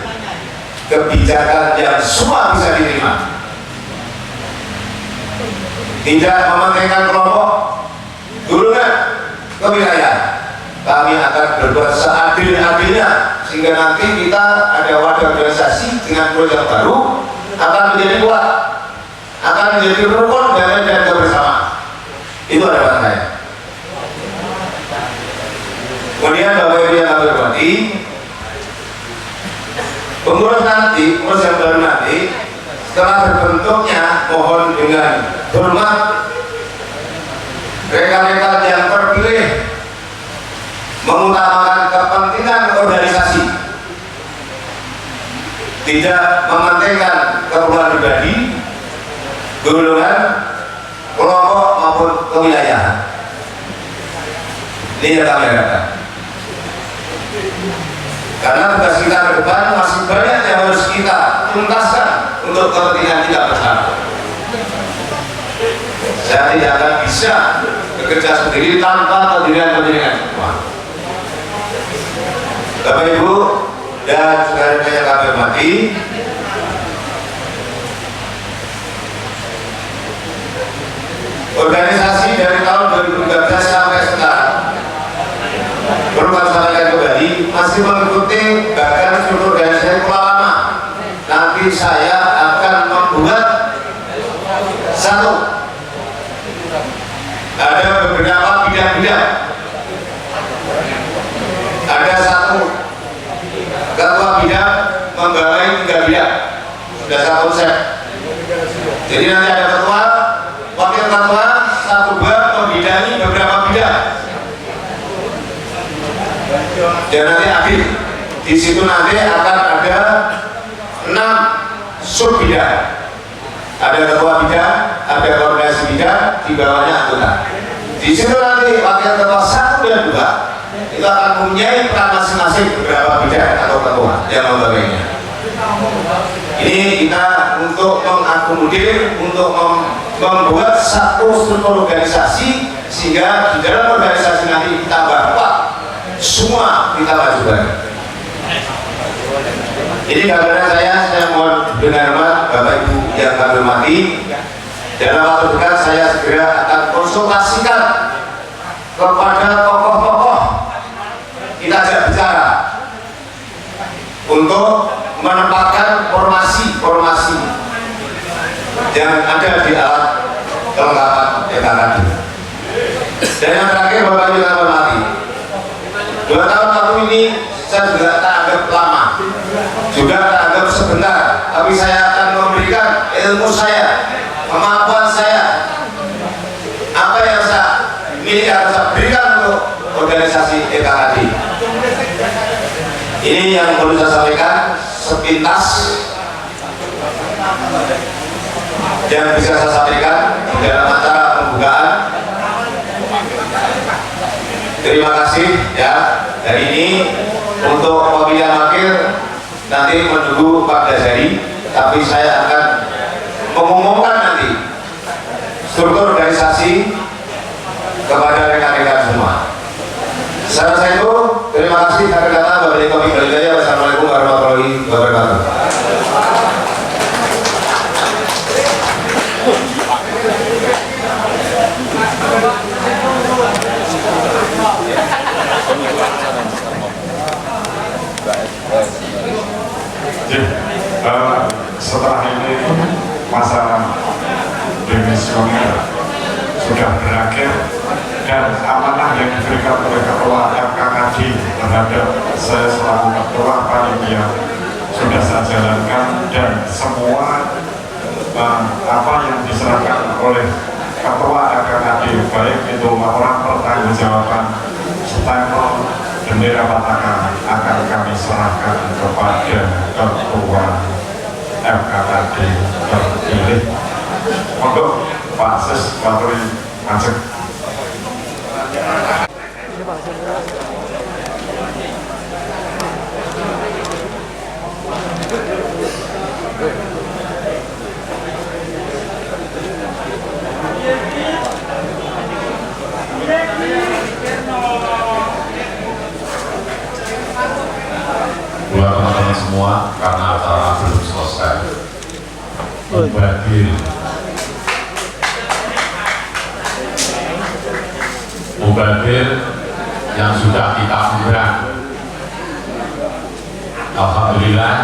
kebijakan yang semua bisa diterima, tidak mementingkan kelompok, golongan, kewilayahan. Kami akan berbuat seadil-adilnya sehingga nanti kita ada wadah organisasi dengan program baru akan menjadi kuat, akan menjadi rukun damai dan kebersamaan. Itu harapan saya. Kemudian Bapak Ibu yang kami hormati, pengurus yang baru nanti setelah terbentuknya, mohon dengan hormat rekan-rekan yang terpilih mengutamakan kepentingan tidak mementingkan keperluan pribadi, golongan, kelompok maupun kewilayahan. Ini yang kami harapkan. Karena tugas kita ke depan masih banyak yang harus kita tuntaskan untuk kepentingan kita bersama. Saya tidak akan bisa bekerja sendiri tanpa pendirian-pendirian semua. Bapak Ibu dan saudara yang kami hormati, organisasi dari tahun 2013 sampai sekarang perlu kami sampaikan kembali masih mengikuti bahkan struktur organisasi telah lama. Nanti saya akan membuat satu, ada beberapa bidang-bidang, ada satu ketua bidang membawahi 3 bidang, sudah satu konsep. Jadi nanti ada ketua, wakil ketua, satu bab membidangi beberapa bidang. Dan nanti akhir di situ nanti akan ada 6 sub bidang. Ada ketua bidang, ada koordinasi bidang, di bawahnya anggota. Di situ nanti wakil ketua 1 dan 2 itu akan mempunyai peran masing-masing beberapa bidang atau ketua yang membawainya. Ini kita untuk mengakomodir, untuk membuat satu struktur organisasi sehingga di dalam organisasi nanti ditambah kuat, semua kita majukan. Jadi gambaran saya mohon dengan hormat Bapak Ibu yang kami hormati, dalam waktu dekat saya segera akan konsultasikan kepada tokoh-tokoh, kita ajak bicara untuk menempatkan formasi yang ada di alat kelengkapan EKKD. Dan yang terakhir Bapak Ibu yang hormati, 2 tahun lalu ini saya juga tak anggap lama, juga tak anggap sebentar, tapi saya akan memberikan ilmu saya, kemampuan saya, apa yang saya miliki akan saya berikan untuk organisasi EKKD. Ini yang perlu saya sampaikan sepintas yang bisa saya sampaikan di dalam acara pembukaan. Terima kasih ya. Dan ini untuk pemilihan wakil nanti menunggu Pak Dazari, tapi saya akan mengumumkan nanti struktur organisasi kepada rekan-rekan semua. Saya rasa itu, terima kasih. Akhir kata, wassalamualaikum warahmatullahi wabarakatuh. Setelah ini masa demisioner sudah berakhir dan amanah yang diberikan oleh Ketua FKKD terhadap saya selaku Ketua Panitia sudah saya jalankan, dan semua apa yang diserahkan oleh Ketua FKKD, baik itu laporan pertanggungjawaban, stempel, bendera patakan, akan kami serahkan kepada Ketua FKKD terpilih. Untuk Pak Sis Baturi Macek. Buat teman-teman semua, karena acara belum selesai, Mubadir yang sudah kita undang, alhamdulillah,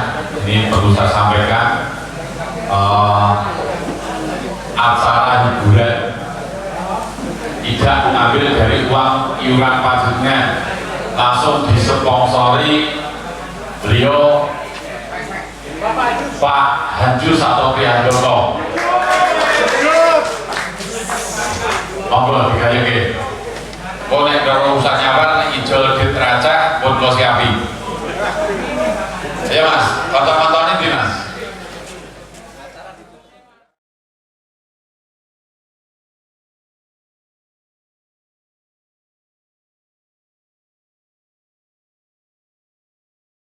ini perlu saya sampaikan, acara hiburan tidak mengambil dari uang iuran pajaknya, langsung disponsori beliau Pak Hanjus atau Prihandono. Monggo dikayake. Kok nek karo urusan nyawar ijol diterancah pun kula siapi. Ya Mas, foto